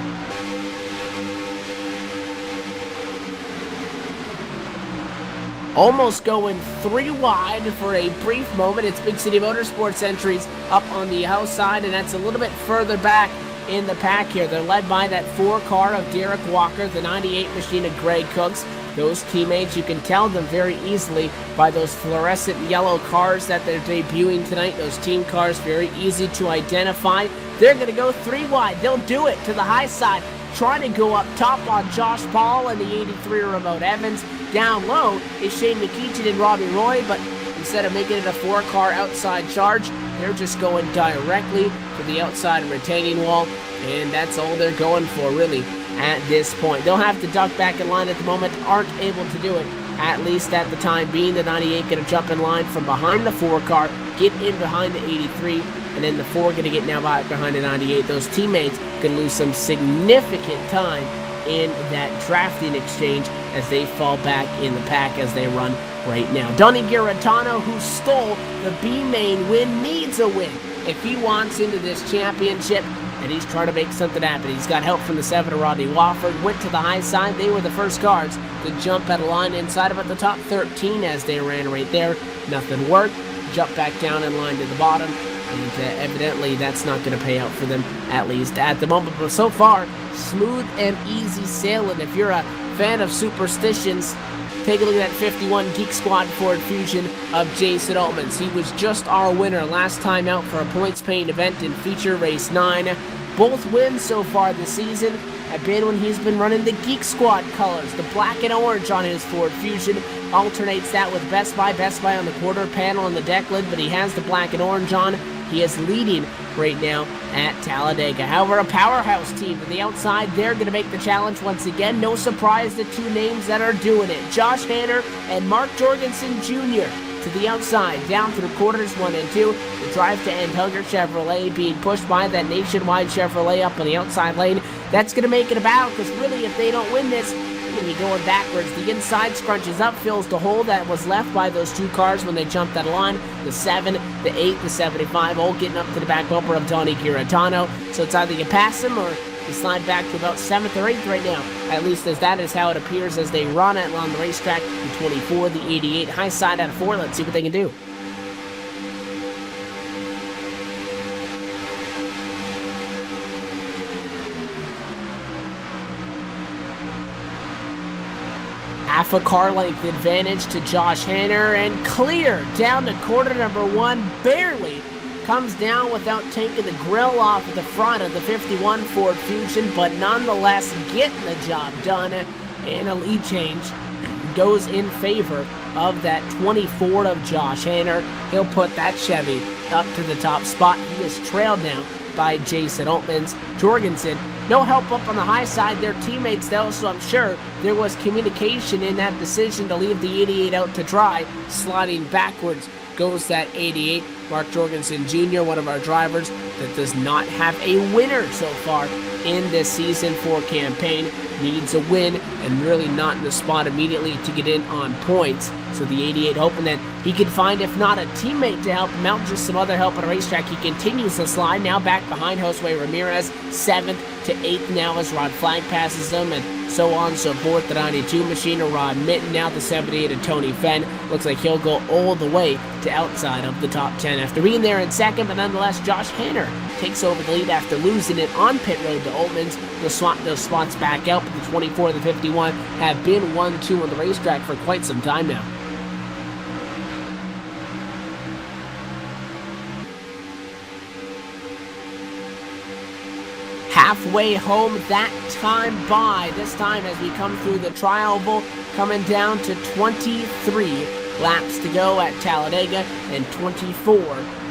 Almost going 3 wide for a brief moment. It's Big City Motorsports entries up on the outside, and that's a little bit further back in the pack here. They're led by that 4 car of Derek Walker, the 98 machine of Greg Cooks. Those teammates, you can tell them very easily by those fluorescent yellow cars that they're debuting tonight. Those team cars, very easy to identify. They're going to go 3 wide. They'll do it to the high side, trying to go up top on Josh Paul and the 83 Ramon Evans. Down low is Shane McKeechin and Robbie Roy, but instead of making it a 4-car outside charge, they're just going directly to the outside retaining wall, and that's all they're going for, really, at this point. They'll have to duck back in line at the moment, aren't able to do it, at least at the time being. The 98 going to jump in line from behind the 4-car, get in behind the 83, and then the 4 going to get now back behind the 98. Those teammates can lose some significant time in that drafting exchange as they fall back in the pack as they run right now. Donny Giratano, who stole the B-Main win, needs a win if he wants into this championship, and he's trying to make something happen. He's got help from the 7 of Rodney Wofford, went to the high side. They were the first cars to jump at a line inside of the top 13 as they ran right there. Nothing worked. Jump back down in line to the bottom, and evidently that's not going to pay out for them, at least at the moment. But so far, smooth and easy sailing. If you're a fan of superstitions, take a look at that 51 Geek Squad Ford Fusion of Jason Altmans. He was just our winner last time out for a points-paying event in Feature Race 9. Both wins so far this season have been when he's been running the Geek Squad colors. The black and orange on his Ford Fusion alternates that with Best Buy on the quarter panel and the deck lid, but he has the black and orange on. He is leading right now at Talladega. However, a powerhouse team to the outside, they're going to make the challenge once again. No surprise, the 2 names that are doing it. Josh Hanner and Mark Jorgensen Jr. to the outside, down through quarters 1 and 2. The drive to end Hugger Chevrolet being pushed by that Nationwide Chevrolet up on the outside lane. That's going to make it a battle, because really, if they don't win this, they're going to be going backwards. The inside scrunches up, fills the hole that was left by those 2 cars when they jumped that line. The 7, the 8, the 75, all getting up to the back bumper of Donny Giratano. So it's either you pass him or you slide back to about 7th or 8th right now. At least as that is how it appears as they run it on the racetrack. The 24, the 88, high side out of 4. Let's see what they can do. Half a car length advantage to Josh Hanner, and clear down to quarter number 1, barely comes down without taking the grill off at the front of the 51 Ford Fusion, but nonetheless getting the job done, and a lead change goes in favor of that 24 of Josh Hanner. He'll put that Chevy up to the top spot. He is trailed now by Jason Altmans. Jorgensen, no help up on the high side. Their teammates though, so I'm sure there was communication in that decision to leave the 88 out to dry. Sliding backwards goes that 88. Mark Jorgensen Jr., one of our drivers that does not have a winner so far in this Season 4 campaign, needs a win and really not in the spot immediately to get in on points. So the 88 hoping that he can find, if not a teammate to help him out, just some other help on the racetrack. He continues to slide, now back behind Josue Ramirez, 7th to 8th now as Rod Flag passes him, and so on and so forth. The 92 machine of Rod Mitten, now the 78 of Tony Fenn. Looks like he'll go all the way to outside of the top 10 after being there in second, but nonetheless Josh Hanner takes over the lead after losing it on pit road to Altmans. They'll swap those spots back out, but the 24 and the 51 have been 1-2 on the racetrack for quite some time now. halfway home that time by. This time as we come through the tri-oval, coming down to 23 laps to go at Talladega, and 24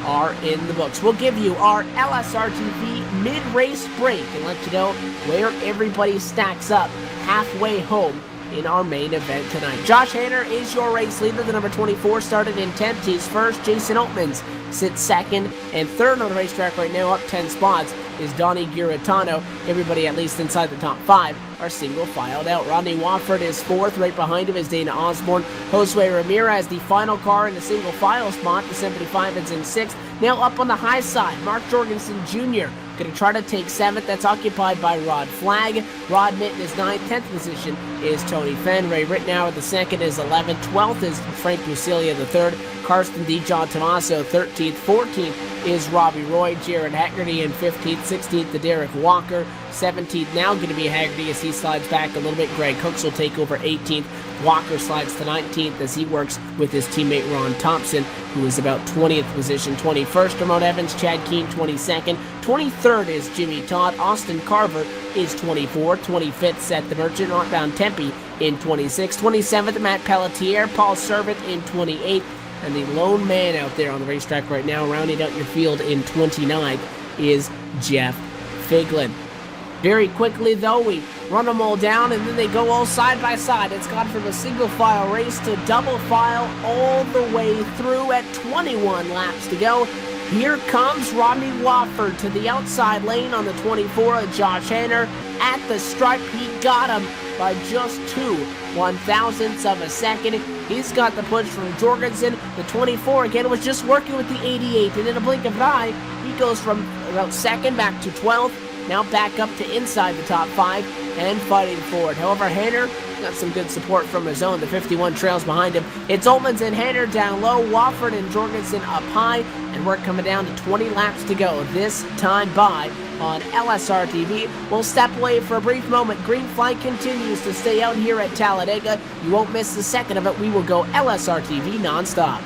are in the books. We'll give you our LSRTV mid-race break and let you know where everybody stacks up halfway home in our main event tonight. Josh Hanner is your race leader. The number 24 started in 10th. He's first. Jason Oatmans sits second. And third on the racetrack right now, up 10 spots, is Donnie Giratano. Everybody at least inside the top 5 are single filed out. Rodney Wofford is fourth. Right behind him is Dana Osborne. Josue Ramirez, the final car in the single file spot. The 75 is in sixth. Now up on the high side, Mark Jorgensen Jr. going to try to take 7th. That's occupied by Rod Flagg. Rod Mitten is 9th. 10th position is Tony Fenn. Ray Rittenauer, the 2nd, is 11th. 12th is Frank Busilia, the 3rd. Karsten D. John Tomaso, 13th. 14th is Robbie Roy. Jared Haggerty in 15th. 16th to Derek Walker. 17th now going to be Haggerty as he slides back a little bit. Greg Hooks will take over 18th. Walker slides to 19th as he works with his teammate Ron Thompson, who is about 20th position. 21st, Ramon Evans, Chad Keane, 22nd. 23rd is Jimmy Todd. Austin Carver is 24th. 25th, Seth the Merchant. Northbound Tempe in 26th. 27th, Matt Pelletier. Paul Servant in 28th. And the lone man out there on the racetrack right now, rounding out your field in 29th, is Jeff Figlin. Very quickly, though, we run them all down, and then they go all side by side. It's gone from a single file race to double file all the way through at 21 laps to go. Here comes Rodney Wofford to the outside lane on the 24 of Josh Hanner. At the stripe, he got him by just 2/1000ths of a second. He's got the push from Jorgensen. The 24, again, was just working with the 88, and in a blink of an eye, he goes from about 2nd back to 12th. Now back up to inside the top 5 and fighting forward. However, Hanner got some good support from his own. The 51 trails behind him. It's Oatmans and Hanner down low, Wofford and Jorgensen up high, and we're coming down to 20 laps to go this time by on LSRTV. We'll step away for a brief moment. Green flag continues to stay out here at Talladega. You won't miss the second of it. We will go LSRTV nonstop.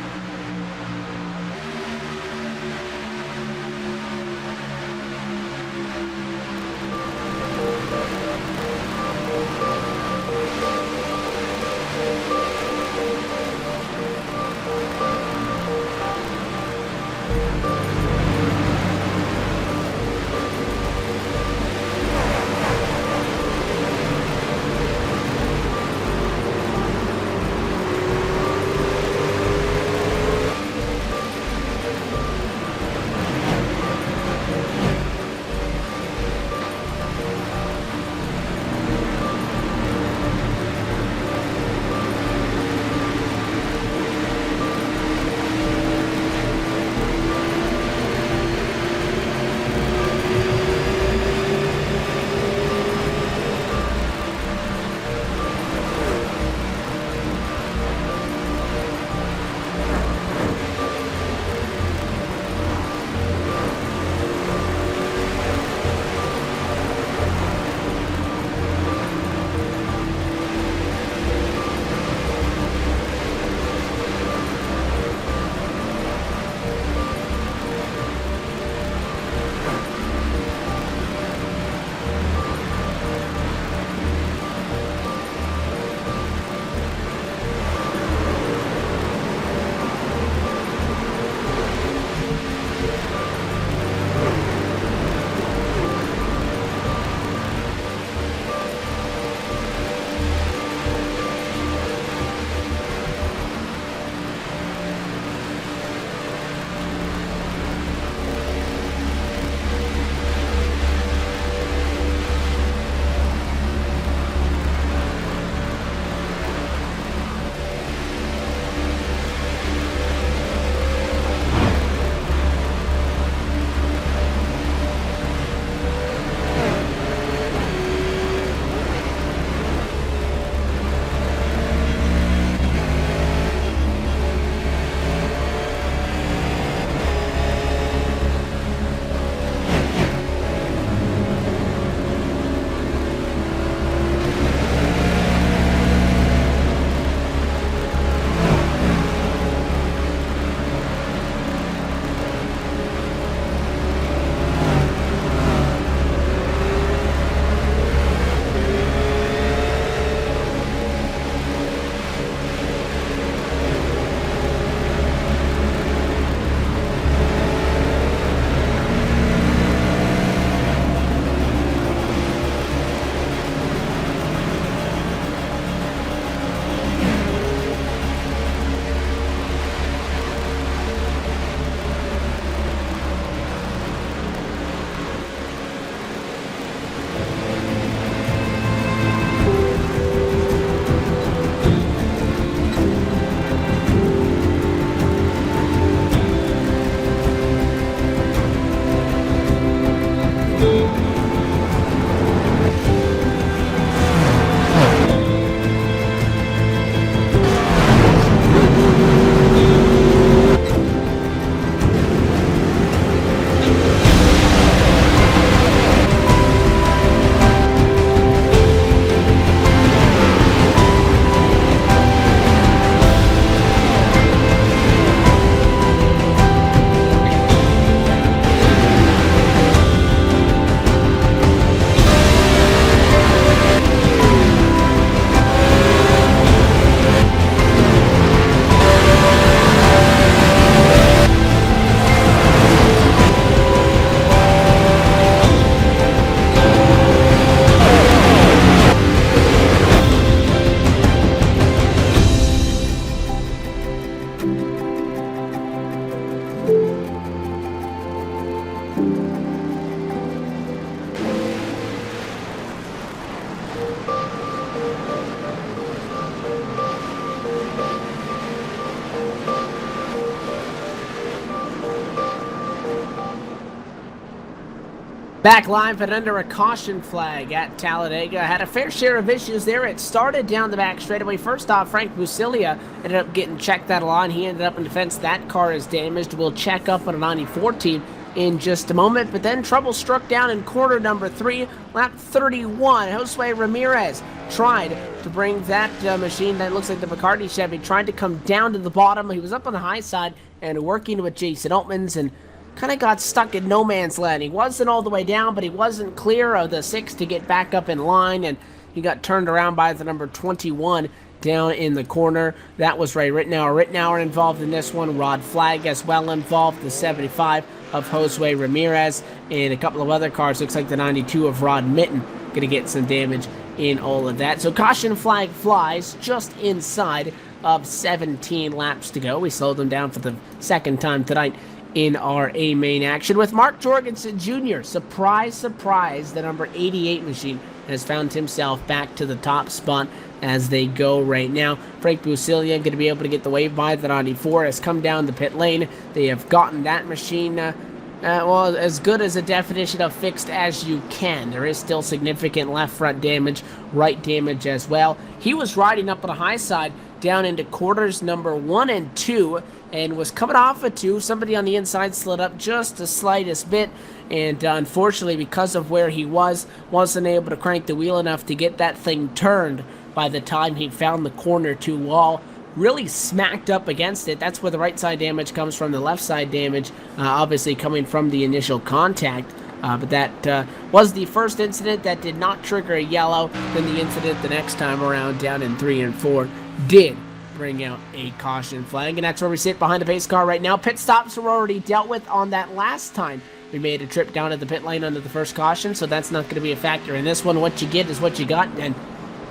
Back live but under a caution flag at Talladega. Had a fair share of issues there. It started down the back straightaway. First off, Frank Busilia ended up getting checked out of line. He ended up in defense. That car is damaged. We'll check up on a 94 team in just a moment. But then trouble struck down in corner number 3, lap 31. Josue Ramirez tried to bring that machine that looks like the McCartney Chevy, tried to come down to the bottom. He was up on the high side and working with Jason Altmans and kind of got stuck in no man's land. He wasn't all the way down, but he wasn't clear of the 6 to get back up in line, and he got turned around by the number 21 down in the corner. That was Ray Rittenauer. Rittenauer involved in this one. Rod Flagg as well involved, the 75 of Josue Ramirez, and a couple of other cars. Looks like the 92 of Rod Mitten going to get some damage in all of that. So caution flag flies just inside of 17 laps to go. We slowed them down for the second time tonight in our A-main action with Mark Jorgensen Jr. Surprise, surprise, the number 88 machine has found himself back to the top spot as they go right now. Frank Busilia going to be able to get the wave by. The 94 has come down the pit lane. They have gotten that machine, well, as good as a definition of fixed as you can. There is still significant left front damage, right damage as well. He was riding up on the high side down into quarters number 1 and 2, and was coming off a 2. Somebody on the inside slid up just the slightest bit, and unfortunately, because of where he wasn't able to crank the wheel enough to get that thing turned by the time he found the corner 2 wall. Really smacked up against it. That's where the right side damage comes from. The left side damage, obviously coming from the initial contact. But that was the first incident that did not trigger a yellow. Then the incident the next time around down in 3 and 4 did bring out a caution flag, and that's where we sit behind the pace car right now. Pit stops were already dealt with on that last time we made a trip down to the pit lane under the first caution, so that's not going to be a factor in this one. What you get is what you got, and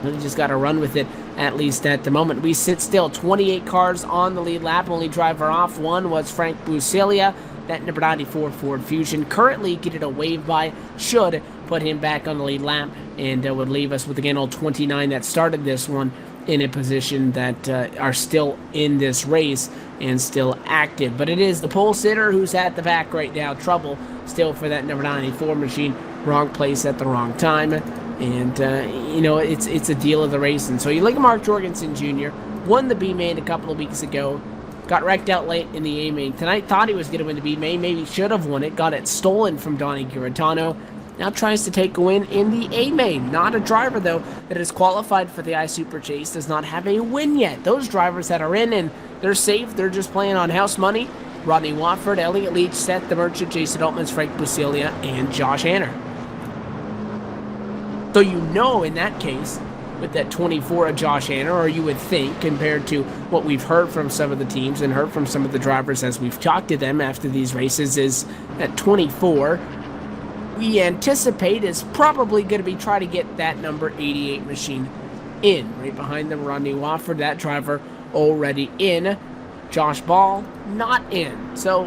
you just got to run with it, at least at the moment. We sit still, 28 cars on the lead lap. Only driver off one was Frank Busilia, that number 94 Ford Fusion. Currently getting a wave by, should put him back on the lead lap, and would leave us with, again, old 29 that started this one in a position that are still in this race and still active. But it is the pole sitter who's at the back right now. Trouble still for that number 94 machine. Wrong place at the wrong time. And, you know, it's a deal of the race. And so you look at Mark Jorgensen Jr., won the B-main a couple of weeks ago, got wrecked out late in the A-main. Tonight thought he was going to win the B-main, maybe should have won it, got it stolen from Donnie Giratano. Now tries to take a win in the A-main. Not a driver, though, that is qualified for the I-Super Chase, does not have a win yet. Those drivers that are in, and they're safe, they're just playing on house money. Rodney Watford, Elliott Leach, Seth the Merchant, Jason Altmans, Frank Busilia, and Josh Hanner. So you know in that case, with that 24 of Josh Hanner, or you would think, compared to what we've heard from some of the teams and heard from some of the drivers as we've talked to them after these races, is at 24, we anticipate is probably going to be trying to get that number 88 machine in. Right behind them, Rodney Watford, that driver already in. Josh Ball, not in. So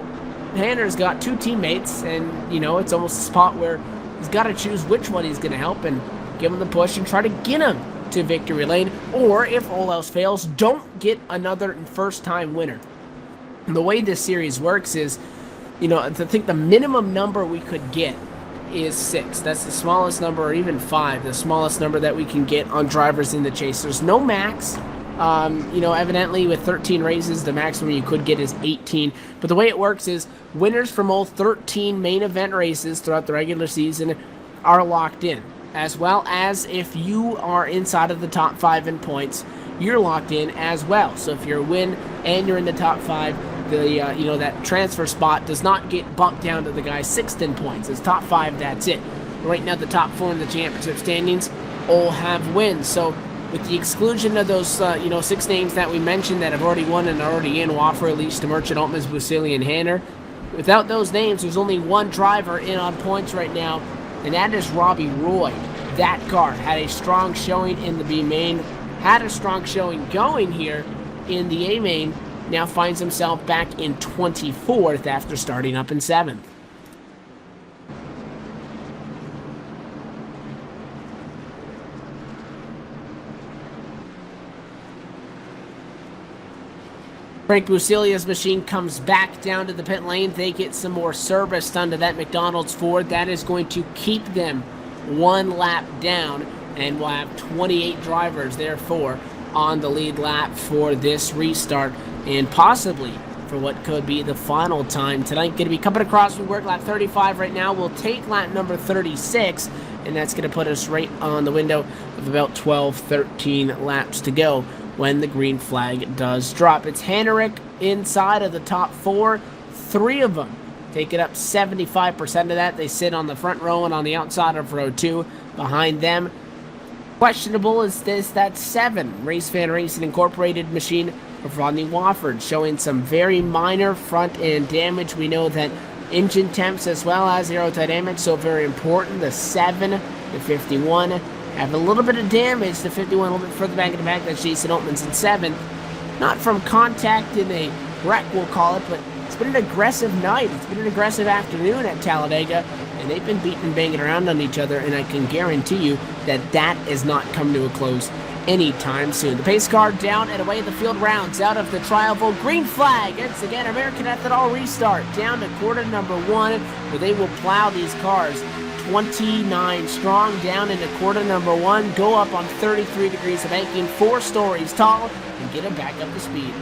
Hanner's got 2 teammates, and, you know, it's almost a spot where he's got to choose which one he's going to help and give him the push and try to get him to victory lane, or if all else fails, don't get another first-time winner. And the way this series works is, you know, I think the minimum number we could get is 6. That's the smallest number, or even 5, the smallest number that we can get on drivers in the chase. There's no max. You know, evidently with 13 races, the maximum you could get is 18. But the way it works is winners from all 13 main event races throughout the regular season are locked in. As well as if you are inside of the top 5 in points, you're locked in as well. So if you're a win and you're in the top 5, the you know, that transfer spot does not get bumped down to the guy 6th in points. It's top 5, that's it. Right now the top 4 in the championship standings all have wins. So with the exclusion of those you know, 6 names that we mentioned that have already won and are already in, Wofford, Leach, Merchant, Altmans, Busilia, and Hanner, without those names, there's only one driver in on points right now, and that is Robbie Roy. That car had a strong showing in the B-main, had a strong showing going here in the A-main, now finds himself back in 24th after starting up in 7th. Frank Busilia's machine comes back down to the pit lane. They get some more service done to that McDonald's Ford. That is going to keep them one lap down, and we'll have 28 drivers, therefore, on the lead lap for this restart, and possibly for what could be the final time tonight. Going to be coming across, we work lap 35 right now. We'll take lap number 36, and that's going to put us right on the window of about 12, 13 laps to go when the green flag does drop. It's Henrik inside of the top 4. 3 of them take it up 75% of that. They sit on the front row and on the outside of row 2. Behind them, questionable is that 7 Race Fan Racing Incorporated machine of Rodney Wofford, showing some very minor front end damage. We know that engine temps as well as aerodynamics, so very important. The 7, the 51, have a little bit of damage. The 51 a little bit further back in the back. That's Jason Altman's in 7. Not from contact in a wreck, we'll call it, but it's been an aggressive night. It's been an aggressive afternoon at Talladega, and they've been beating and banging around on each other, and I can guarantee you that that is not coming to a close anytime soon. The pace car down and away the field rounds out of the trial vote. Green flag. It's again American Ethanol restart down to quarter number 1, where they will plow these cars 29 strong down into quarter number 1, go up on 33 degrees of banking, 4 stories tall, and get them back up to speed.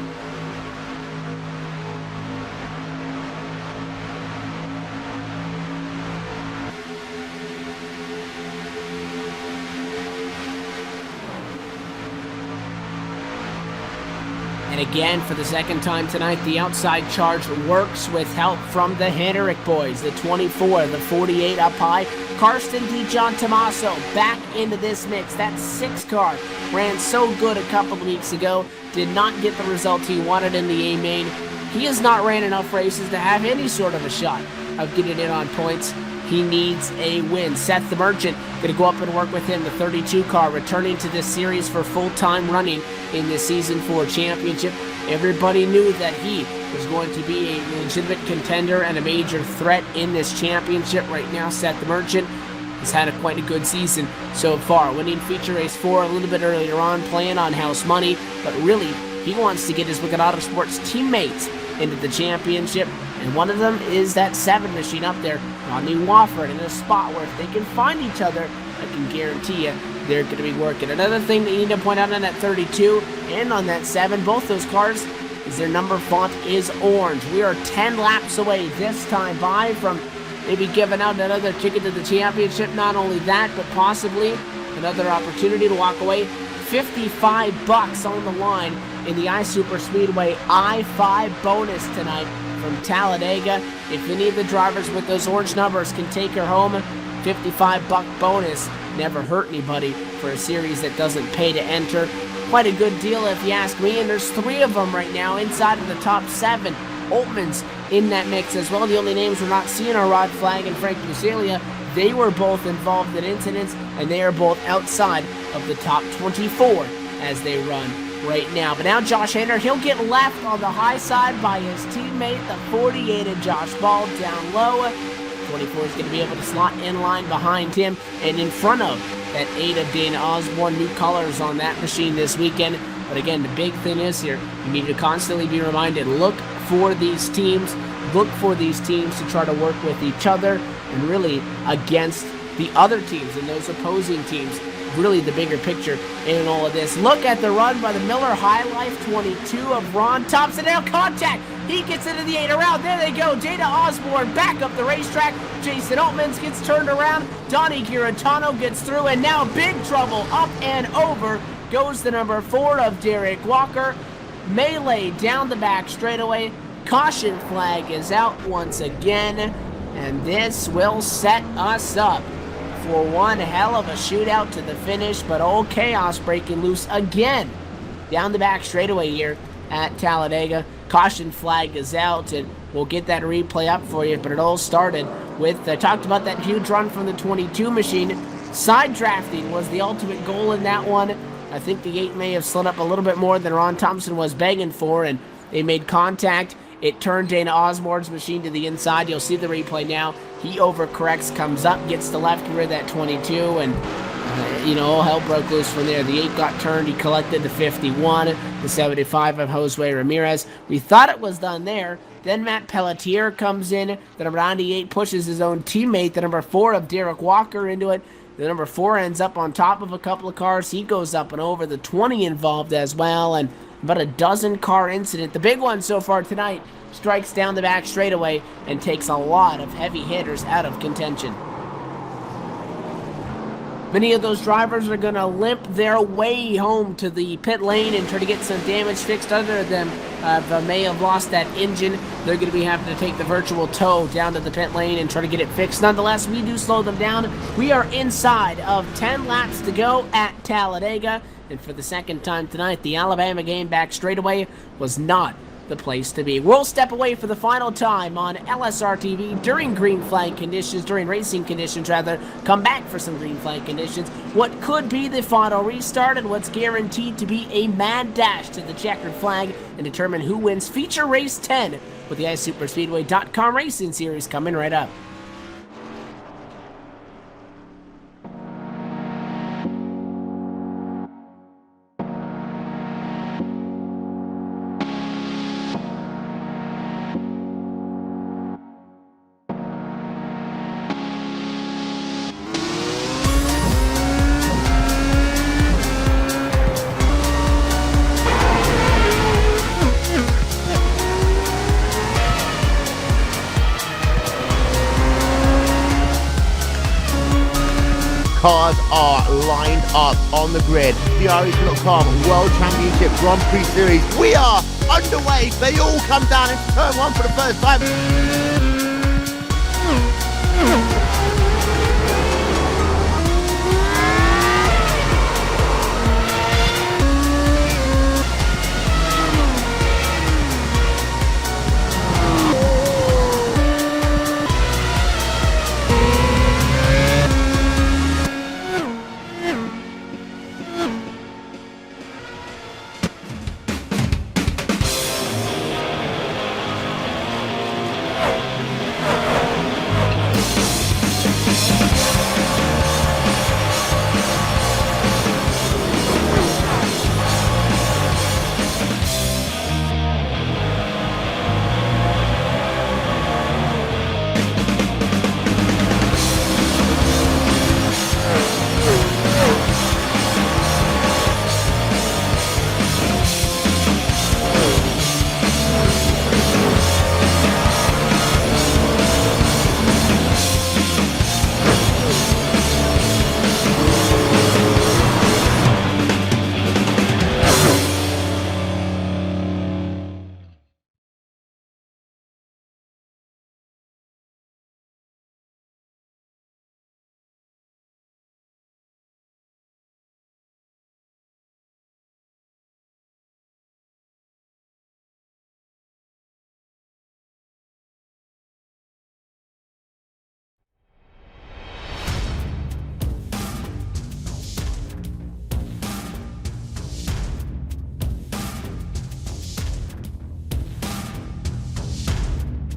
And again, for the second time tonight, the outside charge works with help from the Henrik boys. The 24, the 48 up high. Karsten DeJohn Tomaso back into this mix. That 6 car ran so good a couple of weeks ago. Did not get the result he wanted in the A-main. He has not ran enough races to have any sort of a shot of getting in on points. He needs a win. Seth the Merchant going to go up and work with him. The 32 car returning to this series for full-time running in the Season 4 championship. Everybody knew that he was going to be a legitimate contender and a major threat in this championship. Right now, Seth the Merchant has had quite a good season so far. Winning feature race 4 a little bit earlier on, playing on house money, but really, he wants to get his Wicked Autosports teammates into the championship, and one of them is that 7 machine up there, Rodney Wofford, in a spot where if they can find each other, I can guarantee you they're going to be working. Another thing that you need to point out on that 32 and on that 7, both those cars, is their number font is orange. We are 10 laps away this time by from maybe giving out another ticket to the championship. Not only that, but possibly another opportunity to walk away. $55 on the line in the iSuper Speedway I-5 bonus tonight from Talladega. If any of the drivers with those orange numbers can take her home, $55 bonus. Never hurt anybody for a series that doesn't pay to enter. Quite a good deal if you ask me, and there's 3 of them right now inside of the top 7. Altman's in that mix as well. The only names we're not seeing are Rod Flag and Frank Busilia. They were both involved in incidents, and they are both outside of the top 24 as they run right now. But now Josh Hader, he'll get left on the high side by his teammate, the 48 of Josh Ball, down low. 24 is going to be able to slot in line behind him and in front of that 8 of Dana Osborne. New colors on that machine this weekend. But again, the big thing is here, you need to constantly be reminded, look for these teams to try to work with each other and really against the other teams and those opposing teams. Really the bigger picture in all of this. Look at the run by the Miller High Life 22 of Ron Thompson. Now contact. He gets into the 8 around. There they go. Dana Osborne back up the racetrack. Jason Altmans gets turned around. Donnie Giratano gets through. And now big trouble. Up and over goes the number 4 of Derek Walker. Melee down the back straightaway. Caution flag is out once again. And this will set us up for one hell of a shootout to the finish, but old chaos breaking loose again down the back straightaway here at Talladega. Caution flag is out, and we'll get that replay up for you, but it all started with, I talked about that huge run from the 22 machine. Side drafting was the ultimate goal in that one. I think the 8 may have slid up a little bit more than Ron Thompson was begging for, and they made contact. It turned Dana Osborne's machine to the inside. You'll see the replay now. He overcorrects, comes up, gets the left rear of that 22, and All hell broke loose from there. The 8 got turned. He collected the 51, the 75 of Josue Ramirez. We thought it was done there. Then Matt Pelletier comes in. The number 98 pushes his own teammate, the number 4 of Derek Walker, into it. The number 4 ends up on top of a couple of cars. He goes up and over. The 20 involved as well, and about a dozen car incident. The big one so far tonight strikes down the back straightaway and takes a lot of heavy hitters out of contention. Many of those drivers are going to limp their way home to the pit lane and try to get some damage fixed. Other of them may have lost that engine. They're going to be having to take the virtual tow down to the pit lane and try to get it fixed. Nonetheless, we do slow them down. We are inside of 10 laps to go at Talladega. And for the second time tonight, the Alabama game back straightaway was not the place to be. We'll step away for the final time on LSRTV during green flag conditions, during racing conditions rather. Come back for some green flag conditions. What could be the final restart and what's guaranteed to be a mad dash to the checkered flag, and determine who wins feature race 10 with the iSuperspeedway.com racing series coming right up. Cars are lined up on the grid. The Irish.com World Championship Grand Prix Series. We are underway. They all come down into turn 1 for the first time.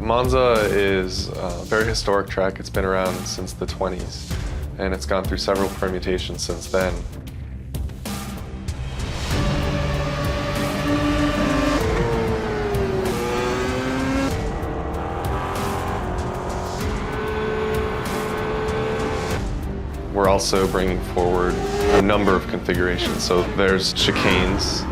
Monza is a very historic track. It's been around since the 20s, and it's gone through several permutations since then. We're also bringing forward a number of configurations. So there's chicanes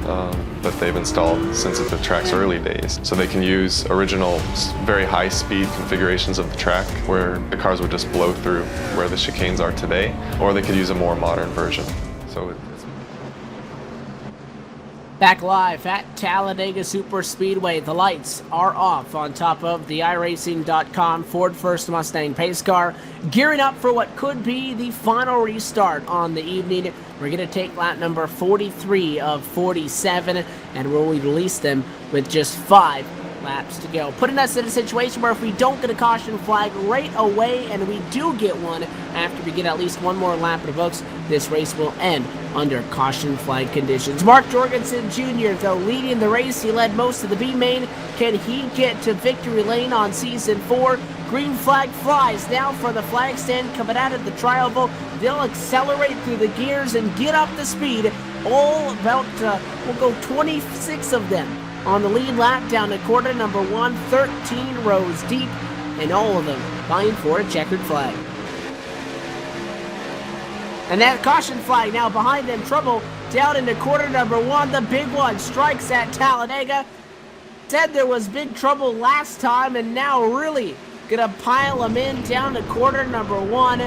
that they've installed since the track's early days. So they can use original, very high-speed configurations of the track where the cars would just blow through where the chicanes are today, or they could use a more modern version. So it's Back live at Talladega Superspeedway. The lights are off on top of the iRacing.com Ford First Mustang pace car, gearing up for what could be the final restart on the evening. We're going to take lap number 43 of 47, and we'll release them with just 5 laps to go, putting us in a situation where if we don't get a caution flag right away, and we do get one after we get at least one more lap in the books, this race will end under caution flag conditions. Mark Jorgensen Jr., though, leading the race. He led most of the B main. Can he get to victory lane on Season 4? Green flag flies now for the flag stand coming out of the tri-oval. They'll accelerate through the gears and get up the speed. All about, we'll go 26 of them on the lead lap down to quarter number 1, 13 rows deep, and all of them vying for a checkered flag. And that caution flag now behind them. Trouble down into quarter number 1. The big one strikes at Talladega. Said there was big trouble last time, and now really gonna pile them in down to quarter number 1.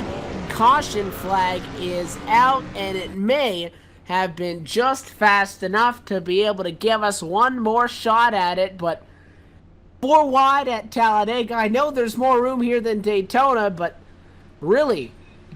Caution flag is out, and it may have been just fast enough to be able to give us one more shot at it, but 4 wide at Talladega. I know there's more room here than Daytona, but really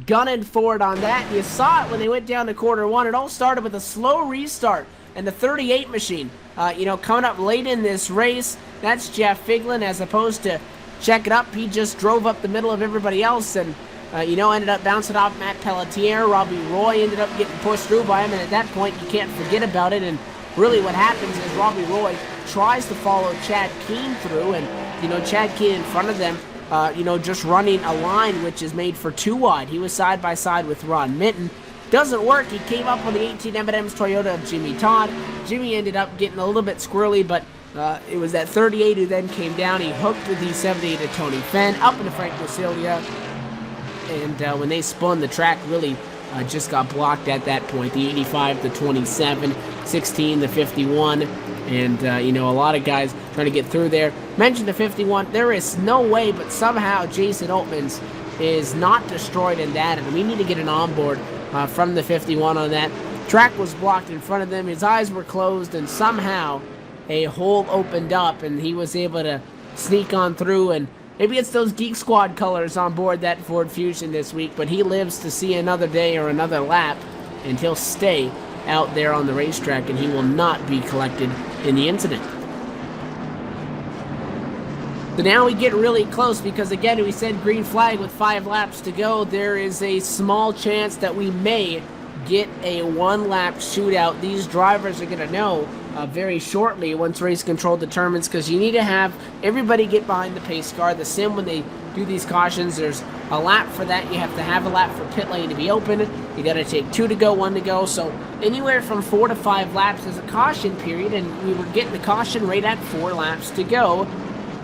gunning for it on that. You saw it when they went down to quarter 1. It all started with a slow restart and the 38 machine, coming up late in this race. That's Jeff Figlin, as opposed to check it up. He just drove up the middle of everybody else and, ended up bouncing off Matt Pelletier. Robbie Roy ended up getting pushed through by him, and at that point, you can't forget about it. And really what happens is Robbie Roy tries to follow Chad Keane through, and, Chad Keane in front of them, just running a line which is made for 2 wide. He was side by side with Ron Minton. Doesn't work. He came up on the 18 M&M's Toyota of Jimmy Todd. Jimmy ended up getting a little bit squirrely, but it was that 38 who then came down. He hooked with the 78 to Tony Fenn up into Frank Lucilia. And when they spun, the track really just got blocked at that point. The 85, the 27, 16, the 51. And, a lot of guys trying to get through there. Mentioned the 51. There is no way, but somehow Jason Oatmans is not destroyed in that. And we need to get an onboard from the 51 on that. Track was blocked in front of them. His eyes were closed, and somehow a hole opened up, and he was able to sneak on through. And maybe it's those Geek Squad colors on board that Ford Fusion this week, but he lives to see another day or another lap, and he'll stay out there on the racetrack, and he will not be collected in the incident. So now we get really close because, again, we said green flag with 5 laps to go. There is a small chance that we may get a 1-lap shootout. These drivers are going to know very shortly once race control determines, because you need to have everybody get behind the pace car. The sim, when they do these cautions, there's a lap for that. You have to have a lap for pit lane to be open. You got to take 2 to go, 1 to go. So anywhere from 4 to 5 laps is a caution period, and we were getting the caution right at 4 laps to go.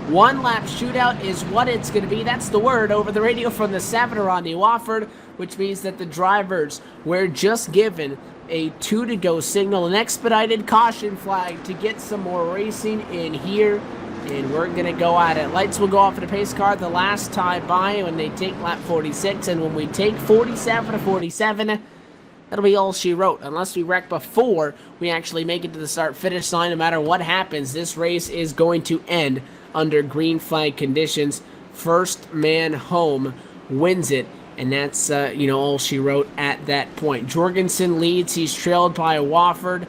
1-lap shootout is what it's going to be. That's the word over the radio from the 7 on New Wofford, which means that the drivers were just given a 2 to go signal, an expedited caution flag to get some more racing in here, and we're going to go at it. Lights will go off at the pace car the last time by when they take lap 46, and when we take 47 to 47, that'll be all she wrote. Unless we wreck before we actually make it to the start-finish line, no matter what happens, this race is going to end under green flag conditions. First man home wins it, and that's all she wrote at that point. Jorgensen leads. He's trailed by Wofford.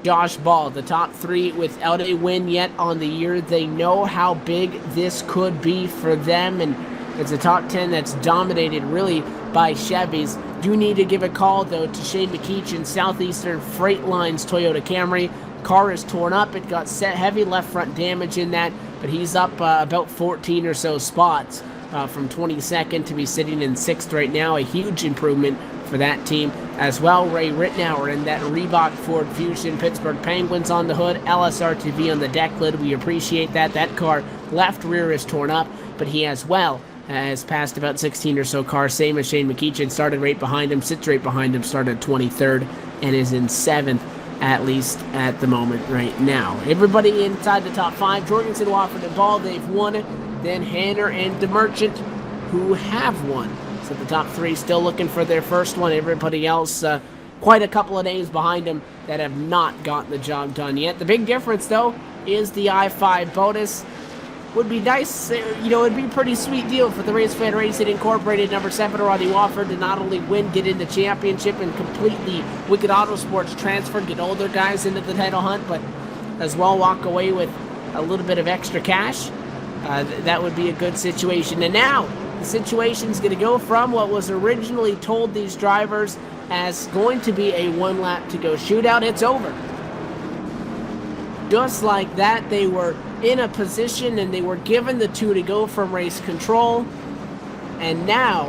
Josh Ball, the top 3 without a win yet on the year. They know how big this could be for them, and it's a top 10 that's dominated really by Chevys. Do need to give a call, though, to Shane McKeechin, Southeastern Freight Lines Toyota Camry. Car is torn up. It got heavy left front damage in that, but he's up about 14 or so spots from 22nd to be sitting in 6th right now. A huge improvement for that team as well. Ray Rittenauer in that Reebok Ford Fusion. Pittsburgh Penguins on the hood. LSRTV on the deck lid. We appreciate that. That car left rear is torn up, but he as well has passed about 16 or so cars. Same as Shane McKeechin. Started right behind him, sits right behind him, started 23rd, and is in 7th. At least at the moment right now. Everybody inside the top 5. Jorgensen, Wofford, and Ball, they've won it. Then Hanner and DeMerchant, who have won. So the top 3 still looking for their first one. Everybody else, quite a couple of names behind them that have not gotten the job done yet. The big difference, though, is the I-5 bonus. Would be nice, it'd be a pretty sweet deal for the Race Fan Racing Incorporated number 7 Rodney Wofford to not only win, get in the championship and completely Wicked Auto Sports transfer, get older guys into the title hunt, but as well walk away with a little bit of extra cash, that would be a good situation. And now the situation is going to go from what was originally told these drivers as going to be a 1 lap to go shootout. It's over. Just like that, they were in a position and they were given the 2 to go from race control. And now,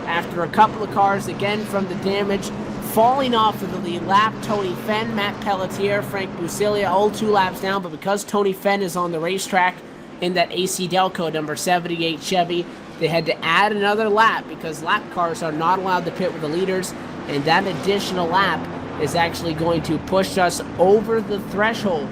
after a couple of cars again from the damage, falling off of the lead lap, Tony Fenn, Matt Pelletier, Frank Busilia, all 2 laps down. But because Tony Fenn is on the racetrack in that AC Delco number 78 Chevy, they had to add another lap because lap cars are not allowed to pit with the leaders. And that additional lap is actually going to push us over the threshold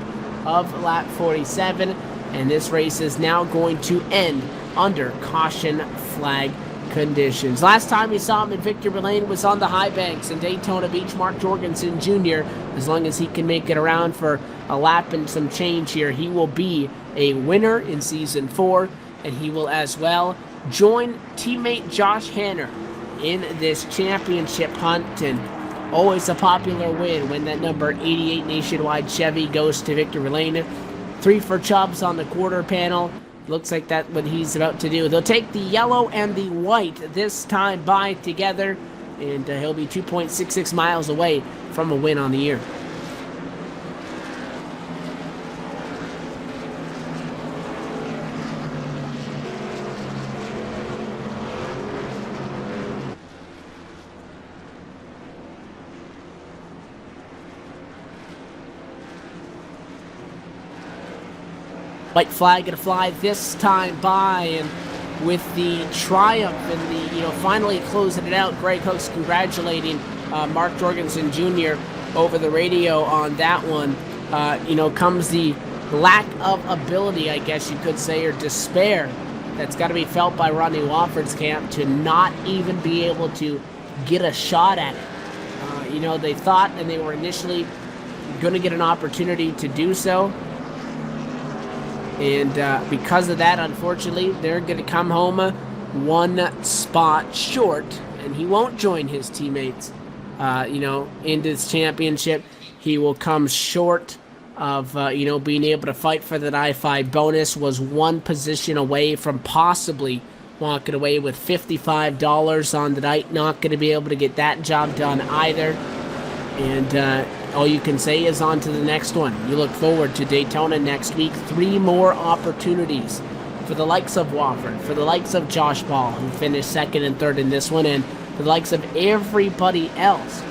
of lap 47. And this race is now going to end under caution flag conditions. Last time we saw him in victory lane was on the high banks in Daytona Beach. Mark Jorgensen Jr., as long as he can make it around for a lap and some change here, he will be a winner in season 4, and he will as well join teammate Josh Hanner in this championship hunt. And always a popular win when that number 88 Nationwide Chevy goes to victory lane. 3 for Chubbs on the quarter panel. Looks like that's what he's about to do. They'll take the yellow and the white this time by together, and he'll be 2.66 miles away from a win on the year. White flag gonna fly this time by, and with the triumph and the, finally closing it out, Greg Hooks congratulating Mark Jorgensen Jr. over the radio on that one. Comes the lack of ability, I guess you could say, or despair that's got to be felt by Rodney Wofford's camp to not even be able to get a shot at it. They thought and they were initially going to get an opportunity to do so. And because of that, unfortunately, they're going to come home 1 spot short, and he won't join his teammates, in this championship. He will come short of, being able to fight for that I-5 bonus. Was 1 position away from possibly walking away with $55 on the night. Not going to be able to get that job done either. And all you can say is on to the next one. You look forward to Daytona next week. 3 more opportunities for the likes of Wofford, for the likes of Josh Ball, who finished 2nd and 3rd in this one, and for the likes of everybody else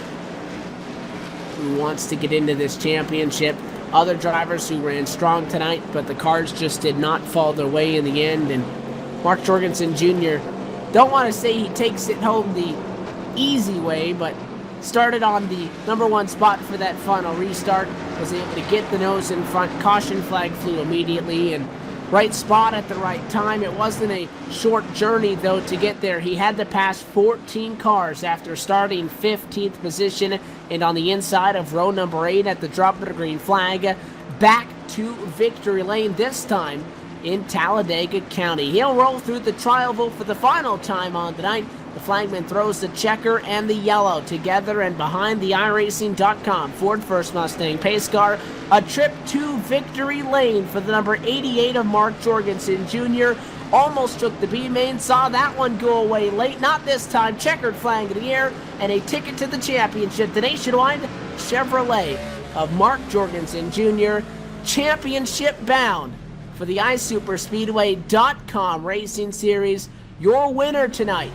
who wants to get into this championship. Other drivers who ran strong tonight, but the cars just did not fall their way in the end. And Mark Jorgensen Jr., don't want to say he takes it home the easy way, but started on the number 1 spot for that final restart, was able to get the nose in front. Caution flag flew immediately, and right spot at the right time. It wasn't a short journey, though, to get there. He had to pass 14 cars after starting 15th position, and on the inside of row number 8 at the drop of the green flag, back to victory lane, this time in Talladega County. He'll roll through the trial vote for the final time on the night. The flagman throws the checker and the yellow together, and behind the iRacing.com Ford First Mustang pace car, a trip to victory lane for the number 88 of Mark Jorgensen Jr. Almost took the B-main, saw that one go away late. Not this time. Checkered flag in the air, and a ticket to the championship. The Nationwide Chevrolet of Mark Jorgensen Jr. championship bound for the iSuperspeedway.com Racing Series. Your winner tonight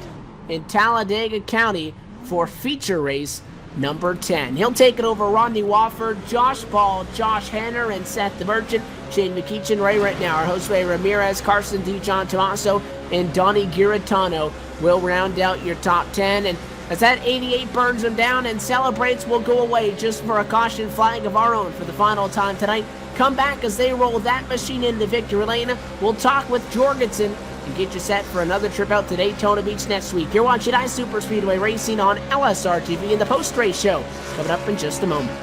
in Talladega County for feature race number 10. He'll take it over Rodney Wofford, Josh Ball, Josh Hanner, and Seth the Merchant. Shane McEachin, Ray right now, our host Ray Ramirez, Carson DiGion Tomaso, and Donnie Giratano will round out your top 10. And as that 88 burns them down and celebrates, we'll go away just for a caution flag of our own for the final time tonight. Come back as they roll that machine into victory lane. We'll talk with Jorgensen and get you set for another trip out to Daytona Beach next week. You're watching iSuperspeedway Racing on LSRTV in the post-race show. Coming up in just a moment.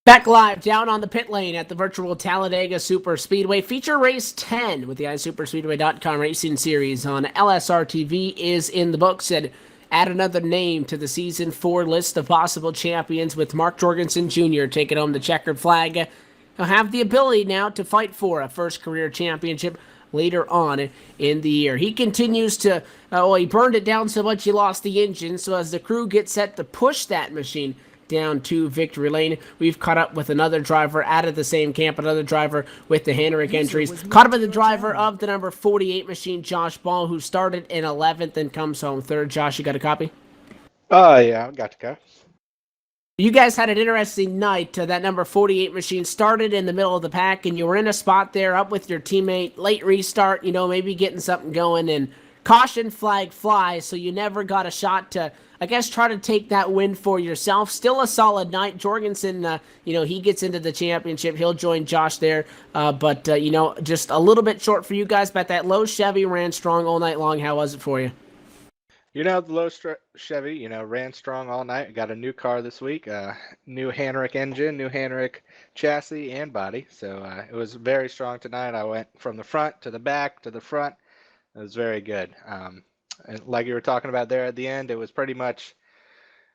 Back live down on the pit lane at the virtual Talladega Super Speedway. Feature race 10 with the iSuperspeedway.com racing series on LSRTV is in the books, and add another name to the season 4 list of possible champions with Mark Jorgensen Jr. taking home the checkered flag. He'll have the ability now to fight for a first career championship later on in the year. He continues to, he burned it down so much he lost the engine, so as the crew gets set to push that machine down to victory lane, we've caught up with another driver out of the same camp, another driver with the Henrik entries. Caught up with the driver of the number 48 machine, Josh Ball, who started in 11th and comes home third. Josh, you got a copy? Oh, yeah, I got to go. You guys had an interesting night. That number 48 machine started in the middle of the pack, and you were in a spot there up with your teammate. Late restart, maybe getting something going, and caution flag flies, so you never got a shot to, I guess, try to take that win for yourself. Still a solid night. Jorgensen, he gets into the championship. He'll join Josh there, but just a little bit short for you guys, but that low Chevy ran strong all night long. How was it for you? The low Chevy, ran strong all night. Got a new car this week, new Henrik engine, new Henrik chassis and body. So it was very strong tonight. I went from the front to the back to the front. It was very good. And like you were talking about there at the end, it was pretty much,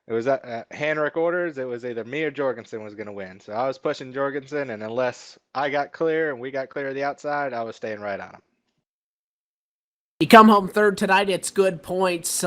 it was Henrik orders. It was either me or Jorgensen was going to win. So I was pushing Jorgensen, and unless I got clear and we got clear of the outside, I was staying right on him. You come home third tonight. It's good points.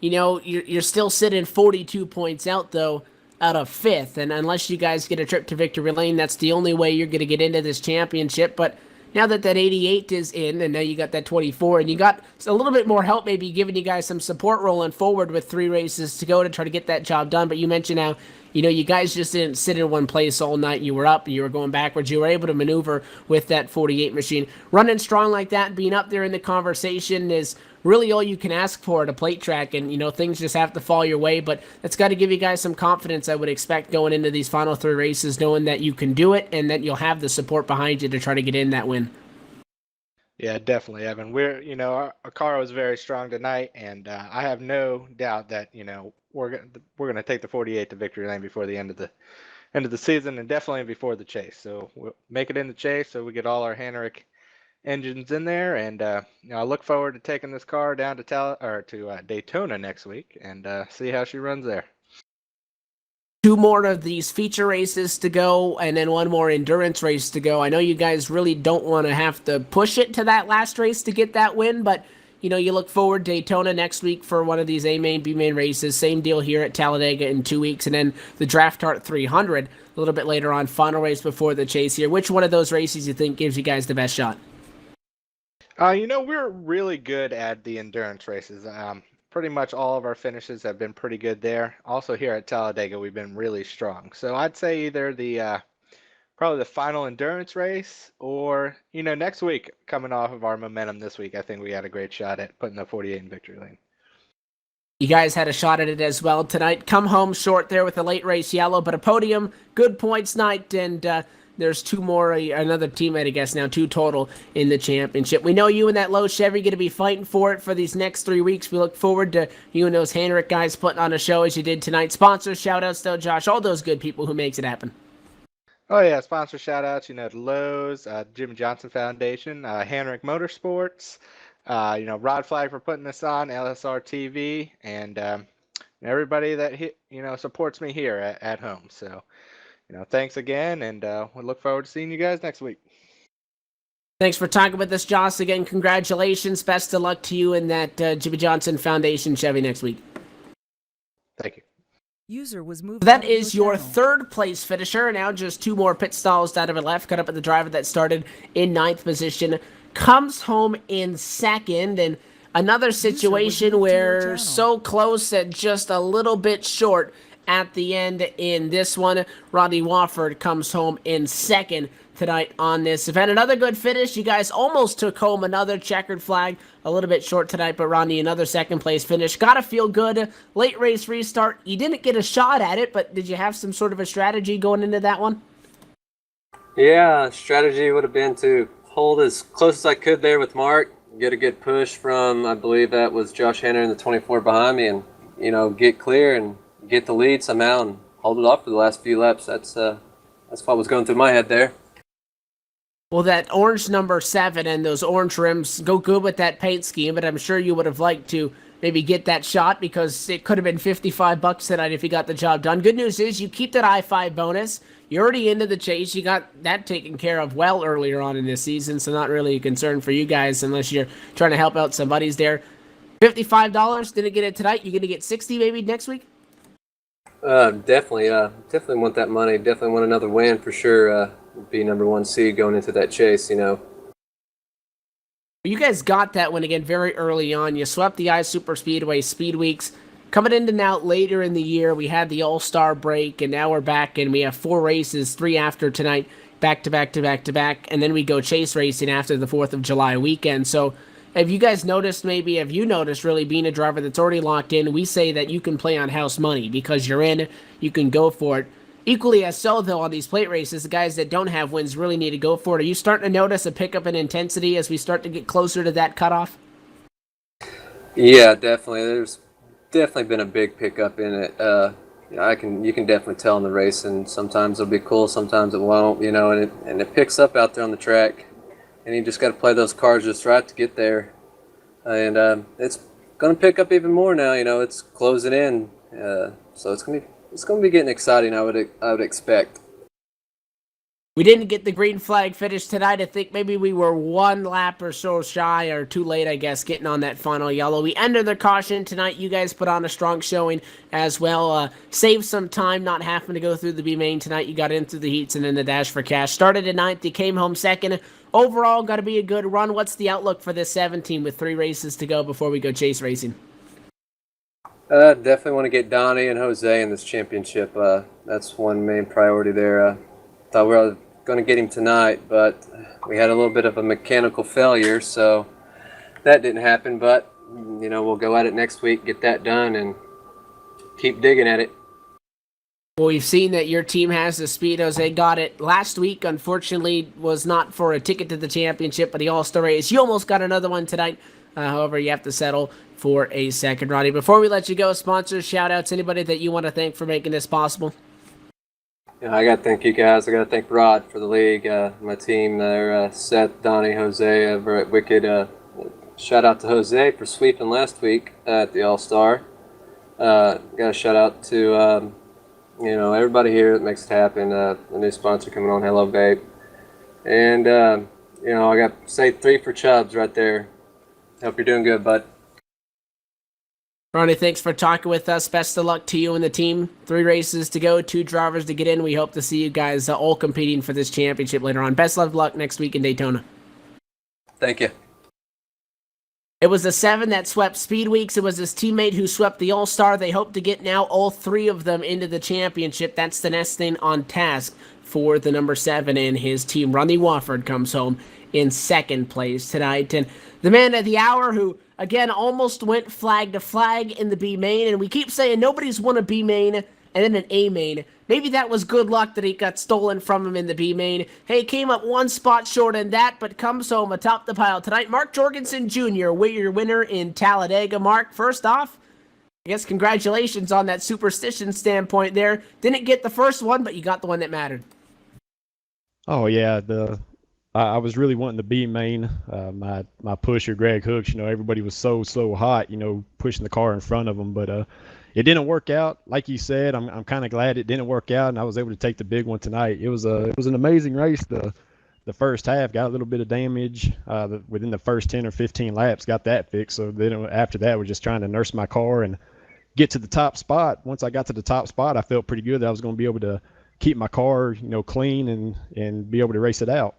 You're still sitting 42 points out, though, out of fifth. And unless you guys get a trip to victory lane, that's the only way you're going to get into this championship. But now that 88 is in, and now you got that 24, and you got a little bit more help, maybe giving you guys some support rolling forward with 3 races to go to try to get that job done. But you mentioned how, you guys just didn't sit in one place all night. You were up, you were going backwards. You were able to maneuver with that 48 machine. Running strong like that and being up there in the conversation is really all you can ask for at a plate track, and things just have to fall your way. But that's got to give you guys some confidence, I would expect, going into these final 3 races, knowing that you can do it and that you'll have the support behind you to try to get in that win. Yeah, definitely, Evan. We're, our car was very strong tonight, and I have no doubt that we're gonna take the 48 to victory lane before the end of the season, and definitely before the chase. So we'll make it in the chase, so we get all our Henrik engines in there, and I look forward to taking this car down to Daytona next week and see how she runs there. 2 more of these feature races to go, and then 1 more endurance race to go. I know you guys really don't want to have to push it to that last race to get that win, but you look forward to Daytona next week for one of these A main, B main races. Same deal here at Talladega in 2 weeks, and then the Draft Art 300 a little bit later on, final race before the chase here. Which one of those races you think gives you guys the best shot? We're really good at the endurance races. Pretty much all of our finishes have been pretty good there. Also here at Talladega, we've been really strong. So I'd say either probably the final endurance race, or next week, coming off of our momentum this week, I think we had a great shot at putting the 48 in victory lane. You guys had a shot at it as well tonight. Come home short there with the late race yellow, but a podium, good points night, and there's 2 more, another teammate, I guess now, 2 total in the championship. We know you and that low Chevy going to be fighting for it for these next 3 weeks. We look forward to you and those Henrik guys putting on a show as you did tonight. Sponsors, shout-outs, though, Josh, all those good people who makes it happen. Oh, yeah, sponsor shout-outs, to Lowe's, Jimmy Johnson Foundation, Henrik Motorsports, Rod Flag for putting this on, LSRTV, and everybody that, supports me here at home. So, thanks again, and we look forward to seeing you guys next week. Thanks for talking with us, Josh. Again, congratulations. Best of luck to you and that Jimmy Johnson Foundation Chevy next week. Thank you. User was moved. That is your 3rd place finisher. Now just 2 more pit stalls down to the left. Cut up at the driver that started in 9th position. Comes home in 2nd, and another situation where so close and just a little bit short at the end in this one. Rodney Wofford comes home in 2nd tonight on this event. Another good finish. You guys almost took home another checkered flag. A little bit short tonight, but Rodney, another 2nd place finish. Gotta feel good. Late race restart. You didn't get a shot at it, but did you have some sort of a strategy going into that one? Yeah, strategy would have been to hold as close as I could there with Mark, get a good push from, I believe that was Josh Hanner in the 24 behind me, and, get clear and get the lead somehow and hold it off for the last few laps. That's That's what was going through my head there. Well, that orange number 7 and those orange rims go good with that paint scheme, but I'm sure you would have liked to maybe get that shot because it could have been $55 tonight if you got the job done. Good news is you keep that I-5 bonus. You're already into the chase. You got that taken care of well earlier on in this season, so not really a concern for you guys unless you're trying to help out some buddies there. $55, didn't get it tonight. You're going to get 60 maybe next week? Definitely want that money. Definitely want another win for sure. Be number 1 seed going into that chase, you know. You guys got that one again very early on. You swept the Super Speedway Speed Weeks. Coming into now later in the year, we had the All-Star break, and now we're back, and we have 4 races, 3 after tonight, back to back to back to back, and then we go chase racing after the 4th of July weekend. So have you guys noticed, maybe have you noticed really being a driver that's already locked in, we say that you can play on house money because you're in, you can go for it. Equally as so, though, on these plate races, the guys that don't have wins really need to go for it. Are you starting to notice a pickup in intensity as we start to get closer to that cutoff? Yeah, definitely. There's definitely been a big pickup in it. You can definitely tell in the race, and sometimes it'll be cool, sometimes it won't, you know, and it picks up out there on the track, and you just got to play those cars just right to get there. And it's going to pick up even more now, you know, it's closing in, so it's going to be getting exciting, I would expect. We didn't get the green flag finish tonight. I think maybe we were 1 lap or so shy, or too late, I guess, getting on that final yellow. We ended the caution tonight. You guys put on a strong showing as well. Saved some time not having to go through the B main tonight. You got in through the heats and then the dash for cash. Started at 9th. You came home 2nd. Overall, got to be a good run. What's the outlook for this 17 with 3 races to go before we go chase racing? Definitely want to get Donnie and Jose in this championship. That's one main priority there. Thought we were going to get him tonight, but we had a little bit of a mechanical failure, so that didn't happen. But, you know, we'll go at it next week, get that done, and keep digging at it. Well, we've seen that your team has the speed. Jose got it last week. Unfortunately, was not for a ticket to the championship, but the All-Star race. You almost got another one tonight. However, you have to settle for a second, Ronnie. Before we let you go, sponsors, shout-outs, anybody that you want to thank for making this possible? Yeah, I got to thank you guys. I got to thank Rod for the league, my team there, Seth, Donnie, Jose over at Wicked. Shout out to Jose for sweeping last week at the All-Star. Got a shout out to you know, everybody here that makes it happen. The new sponsor coming on, Hello Babe. And you know, I got say 3 for Chubbs right there. Hope you're doing good, bud. Ronnie, thanks for talking with us. Best of luck to you and the team. 3 races to go, 2 drivers to get in. We hope to see you guys all competing for this championship later on. Best of luck next week in Daytona. Thank you. It was the 7 that swept Speed Weeks. It was his teammate who swept the All-Star. They hope to get now all 3 of them into the championship. That's the next thing on task for the number 7 and his team. Ronnie Wofford comes home in 2nd place tonight. And the man of the hour who, again, almost went flag to flag in the B main. And we keep saying nobody's won a B main and then an A main. Maybe that was good luck that he got stolen from him in the B main. Hey, came up 1 spot short in that, but comes home atop the pile tonight. Mark Jorgensen Jr., your winner in Talladega. Mark, first off, I guess congratulations on that superstition standpoint there. Didn't get the first one, but you got the one that mattered. Oh yeah, I was really wanting the B main. My pusher Greg Hooks, you know, everybody was so hot, you know, pushing the car in front of them, but it didn't work out. Like you said, I'm kind of glad it didn't work out, and I was able to take the big one tonight. It was an amazing race. The first half got a little bit of damage within the first 10 or 15 laps, got that fixed. So then after that, we're just trying to nurse my car and get to the top spot. Once I got to the top spot, I felt pretty good that I was going to be able to keep my car, you know, clean and be able to race it out.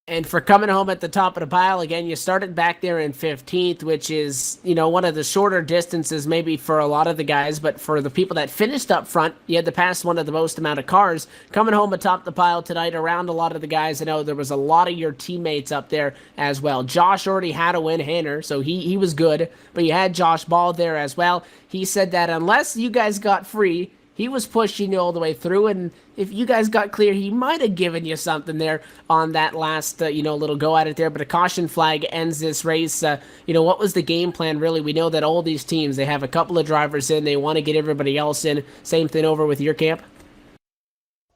And for coming home at the top of the pile, again, you started back there in 15th, which is, you know, one of the shorter distances maybe for a lot of the guys, but for the people that finished up front, you had to pass one of the most amount of cars. Coming home atop the pile tonight around a lot of the guys, I know there was a lot of your teammates up there as well. Josh already had a win, Hanner, so he was good, but you had Josh Ball there as well. He said that unless you guys got free, he was pushing you all the way through, and if you guys got clear, he might have given you something there on that last, little go at it there, but a caution flag ends this race. What was the game plan, really? We know that all these teams, they have a couple of drivers in, they want to get everybody else in. Same thing over with your camp?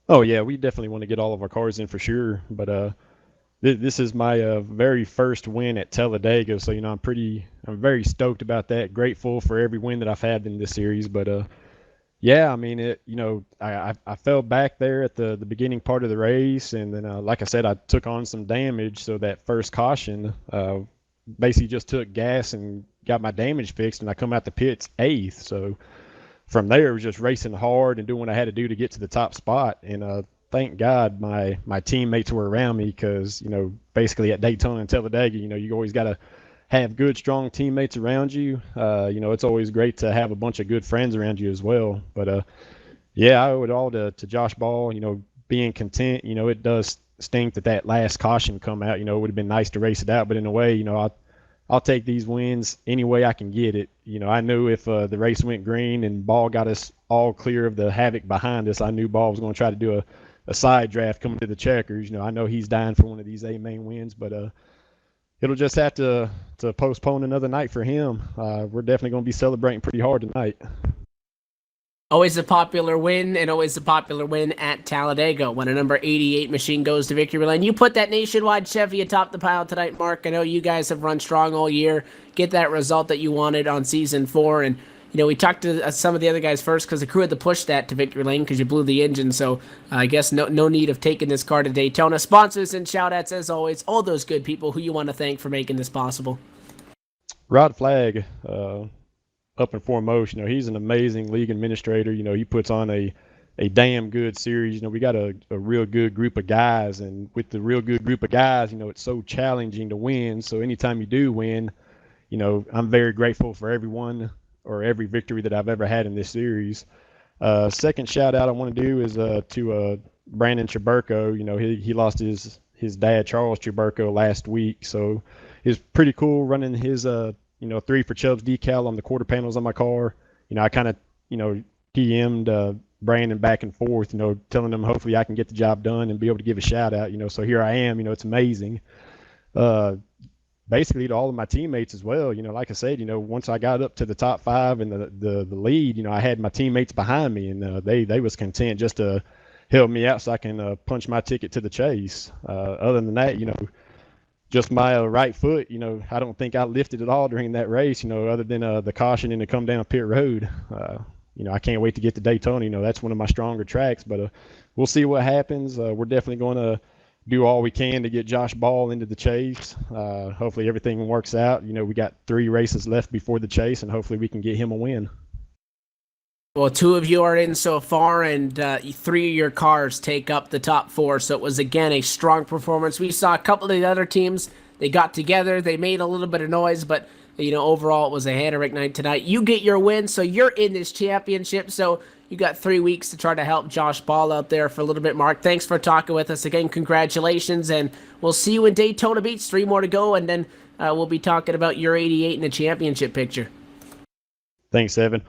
Oh yeah, we definitely want to get all of our cars in for sure. But this is my very first win at Talladega, so I'm very stoked about that. Grateful for every win that I've had in this series. But yeah, I mean I fell back there at the beginning part of the race, and then like I said, I took on some damage. So that first caution basically just took gas and got my damage fixed, and I come out the pits eighth. So from there, it was just racing hard and doing what I had to do to get to the top spot. And thank God my teammates were around me because, basically at Daytona and Talladega, you always got to have good, strong teammates around you. It's always great to have a bunch of good friends around you as well. But yeah, I owe it all to Josh Ball, being content. It does stink that last caution come out. It would have been nice to race it out, but in a way, I'll take these wins any way I can get it. I knew if the race went green and Ball got us all clear of the havoc behind us, I knew Ball was going to try to do a side draft coming to the checkers. I know he's dying for one of these main wins, but it'll just have to postpone another night for him. We're definitely going to be celebrating pretty hard tonight. Always a popular win, and always a popular win at Talladega when a number 88 machine goes to victory lane. You put that nationwide Chevy atop the pile tonight, Mark. I know you guys have run strong all year. Get that result that you wanted on season 4. And, we talked to some of the other guys first because the crew had to push that to victory lane because you blew the engine. So I guess no need of taking this car to Daytona. Sponsors and shout-outs, as always, all those good people who you want to thank for making this possible. Rod Flagg, up and foremost, he's an amazing league administrator. He puts on a damn good series. We got a real good group of guys, and with the real good group of guys, it's so challenging to win. So anytime you do win, I'm very grateful for everyone or every victory that I've ever had in this series. Second shout out I want to do is to Brandon Chaburko. He lost his dad, Charles Chaburko, last week. So it's pretty cool running his 3 for Chubbs decal on the quarter panels on my car. I kind of, PM'd Brandon back and forth, telling him hopefully I can get the job done and be able to give a shout out, so here I am, it's amazing. Basically to all of my teammates as well, like I said, once I got up to the top 5 and the lead, I had my teammates behind me, and they was content just to help me out so I can punch my ticket to the chase. Other than that, just my right foot, I don't think I lifted at all during that race, other than the caution and to come down pit road. I can't wait to get to Daytona. That's one of my stronger tracks, but we'll see what happens. We're definitely going to do all we can to get Josh Ball into the chase. Hopefully everything works out. We got 3 races left before the chase, and hopefully we can get him a win. Well, 2 of you are in so far, and 3 of your cars take up the top 4. So it was, again, a strong performance. We saw a couple of the other teams. They got together. They made a little bit of noise, but, overall it was a Hanerick night tonight. You get your win, so you're in this championship. So you got 3 weeks to try to help Josh Ball out there for a little bit, Mark. Thanks for talking with us. Again, congratulations, and we'll see you in Daytona Beach. 3 more to go, and then we'll be talking about your 88 in the championship picture. Thanks, Evan.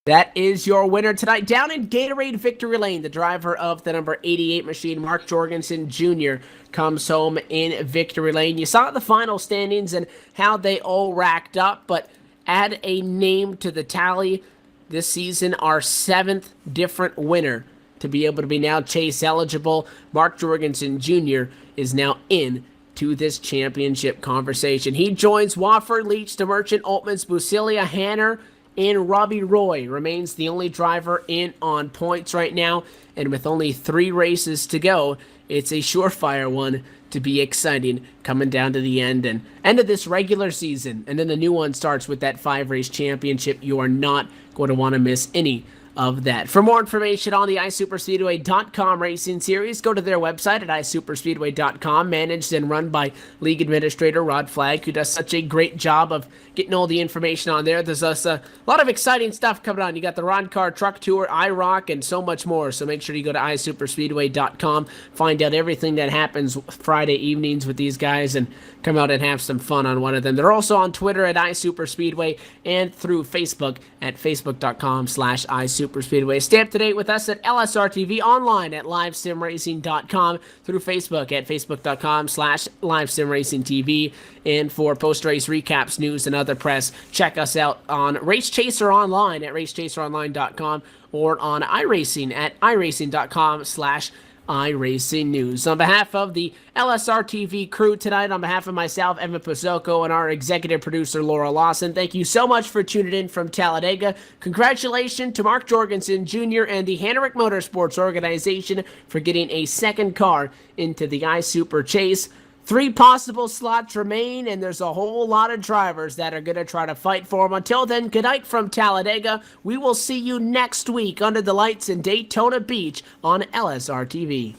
That is your winner tonight. Down in Gatorade Victory Lane, the driver of the number 88 machine, Mark Jorgensen Jr., comes home in Victory Lane. You saw the final standings and how they all racked up, but add a name to the tally this season, our 7th different winner to be able to be now chase eligible. Mark Jorgensen Jr. is now in to this championship conversation. He joins Wofford, Leach, DeMerchant, Altmans, Busilia, Hanner, and Robbie Roy remains the only driver in on points right now, and with only 3 races to go, it's a surefire one to be exciting coming down to the end of this regular season, and then the new one starts with that 5-race championship. You are not going to want to miss any of that. For more information on the iSuperspeedway.com racing series, go to their website at iSuperspeedway.com, managed and run by League Administrator Rod Flagg, who does such a great job of getting all the information on there. There's a lot of exciting stuff coming on. You got the Ron Carr Truck Tour, iRock, and so much more. So make sure you go to iSuperspeedway.com, find out everything that happens Friday evenings with these guys, and come out and have some fun on one of them. They're also on Twitter at iSuperspeedway and through Facebook at facebook.com/iSuperspeedway. Superspeedway. Stay up to date with us at LSRTV, online at livesimracing.com, through Facebook at facebook.com/livesimracingtv. And for post-race recaps, news, and other press, check us out on Race Chaser Online at racechaseronline.com or on iRacing at iRacing.com/iRacing News. On behalf of the LSRTV crew tonight, on behalf of myself, Evan Pozzocco, and our executive producer, Laura Lawson, thank you so much for tuning in from Talladega. Congratulations to Mark Jorgensen Jr. and the Hanrick Motorsports organization for getting a second car into the iSuper Chase. 3 possible slots remain, and there's a whole lot of drivers that are going to try to fight for them. Until then, good night from Talladega. We will see you next week under the lights in Daytona Beach on LSRTV.